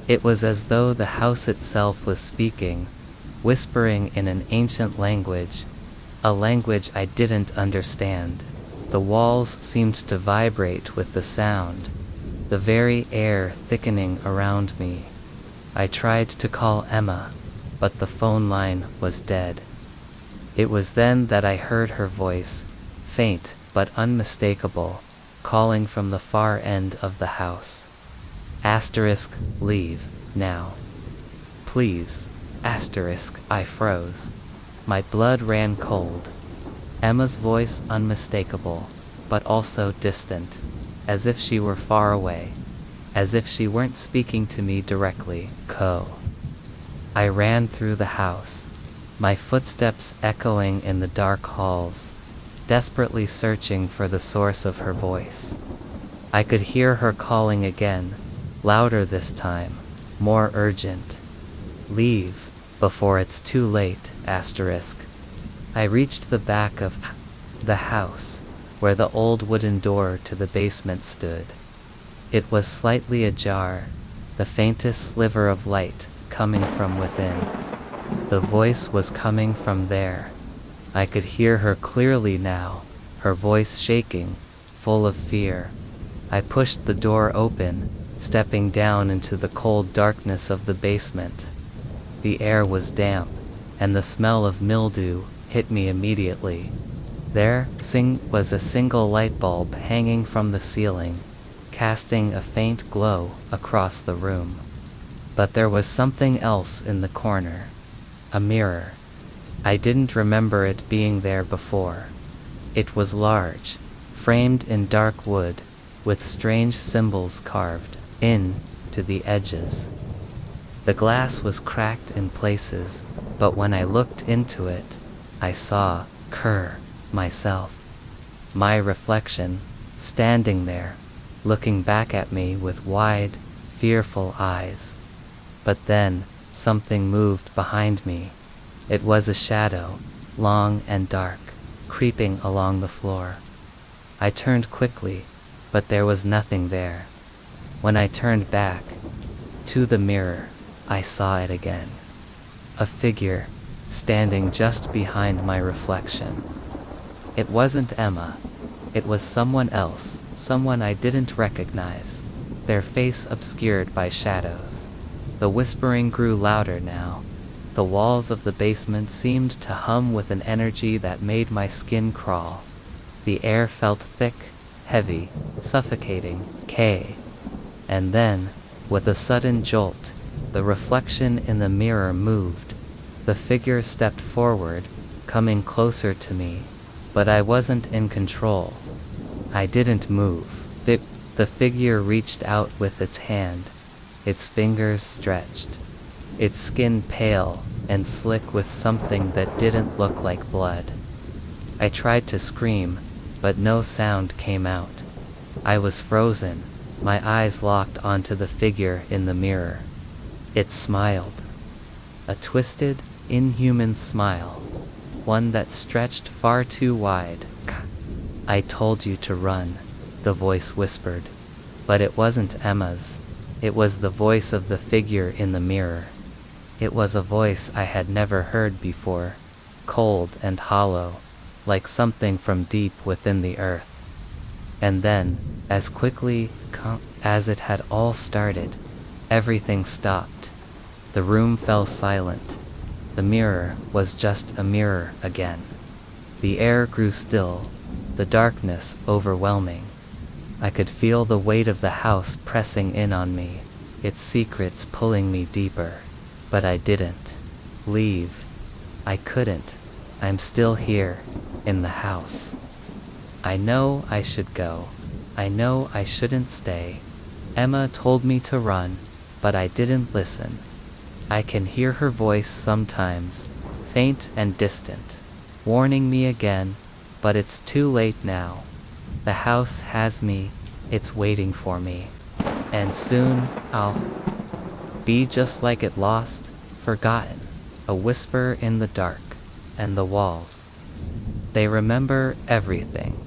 Speaker 1: It was as though the house itself was speaking, whispering in an ancient language, a language I didn't understand. The walls seemed to vibrate with the sound, the very air thickening around me. I tried to call Emma, but the phone line was dead. It was then that I heard her voice, faint but unmistakable, calling from the far end of the house. Asterisk, leave, now. Please, asterisk, I froze. My blood ran cold. Emma's voice unmistakable, but also distant, as if she were far away, as if she weren't speaking to me directly. I ran through the house, my footsteps echoing in the dark halls, desperately searching for the source of her voice. I could hear her calling again, louder this time, more urgent. Leave, before it's too late, asterisk. I reached the back of the house, where the old wooden door to the basement stood. It was slightly ajar, the faintest sliver of light coming from within. The voice was coming from there. I could hear her clearly now, her voice shaking, full of fear. I pushed the door open, stepping down into the cold darkness of the basement. The air was damp, and the smell of mildew hit me immediately. There was a single light bulb hanging from the ceiling, casting a faint glow across the room. But there was something else in the corner. A mirror. I didn't remember it being there before. It was large, framed in dark wood, with strange symbols carved into the edges. The glass was cracked in places, but when I looked into it, I saw myself. My reflection, standing there, looking back at me with wide, fearful eyes. But then, something moved behind me. It was a shadow, long and dark, creeping along the floor. I turned quickly, but there was nothing there. When I turned back to the mirror, I saw it again. A figure, standing just behind my reflection. It wasn't Emma. It was someone else, someone I didn't recognize, their face obscured by shadows. The whispering grew louder now. The walls of the basement seemed to hum with an energy that made my skin crawl. The air felt thick, heavy, suffocating. And then, with a sudden jolt, the reflection in the mirror moved. The figure stepped forward, coming closer to me, but I wasn't in control. I didn't move. The figure reached out with its hand, its fingers stretched, its skin pale and slick with something that didn't look like blood. I tried to scream, but no sound came out. I was frozen, my eyes locked onto the figure in the mirror. It smiled. A twisted, inhuman smile, one that stretched far too wide. I told you to run, the voice whispered. But it wasn't Emma's. It was the voice of the figure in the mirror. It was a voice I had never heard before, cold and hollow, like something from deep within the earth. And then, as quickly as it had all started, everything stopped. The room fell silent. The mirror was just a mirror again. The air grew still, the darkness overwhelming. I could feel the weight of the house pressing in on me, its secrets pulling me deeper. But I didn't leave. I couldn't. I'm still here, in the house. I know I should go. I know I shouldn't stay. Emma told me to run, but I didn't listen. I can hear her voice sometimes, faint and distant, warning me again, but it's too late now. The house has me, it's waiting for me. And soon, I'll be just like it, lost, forgotten, a whisper in the dark, and the walls. They remember everything.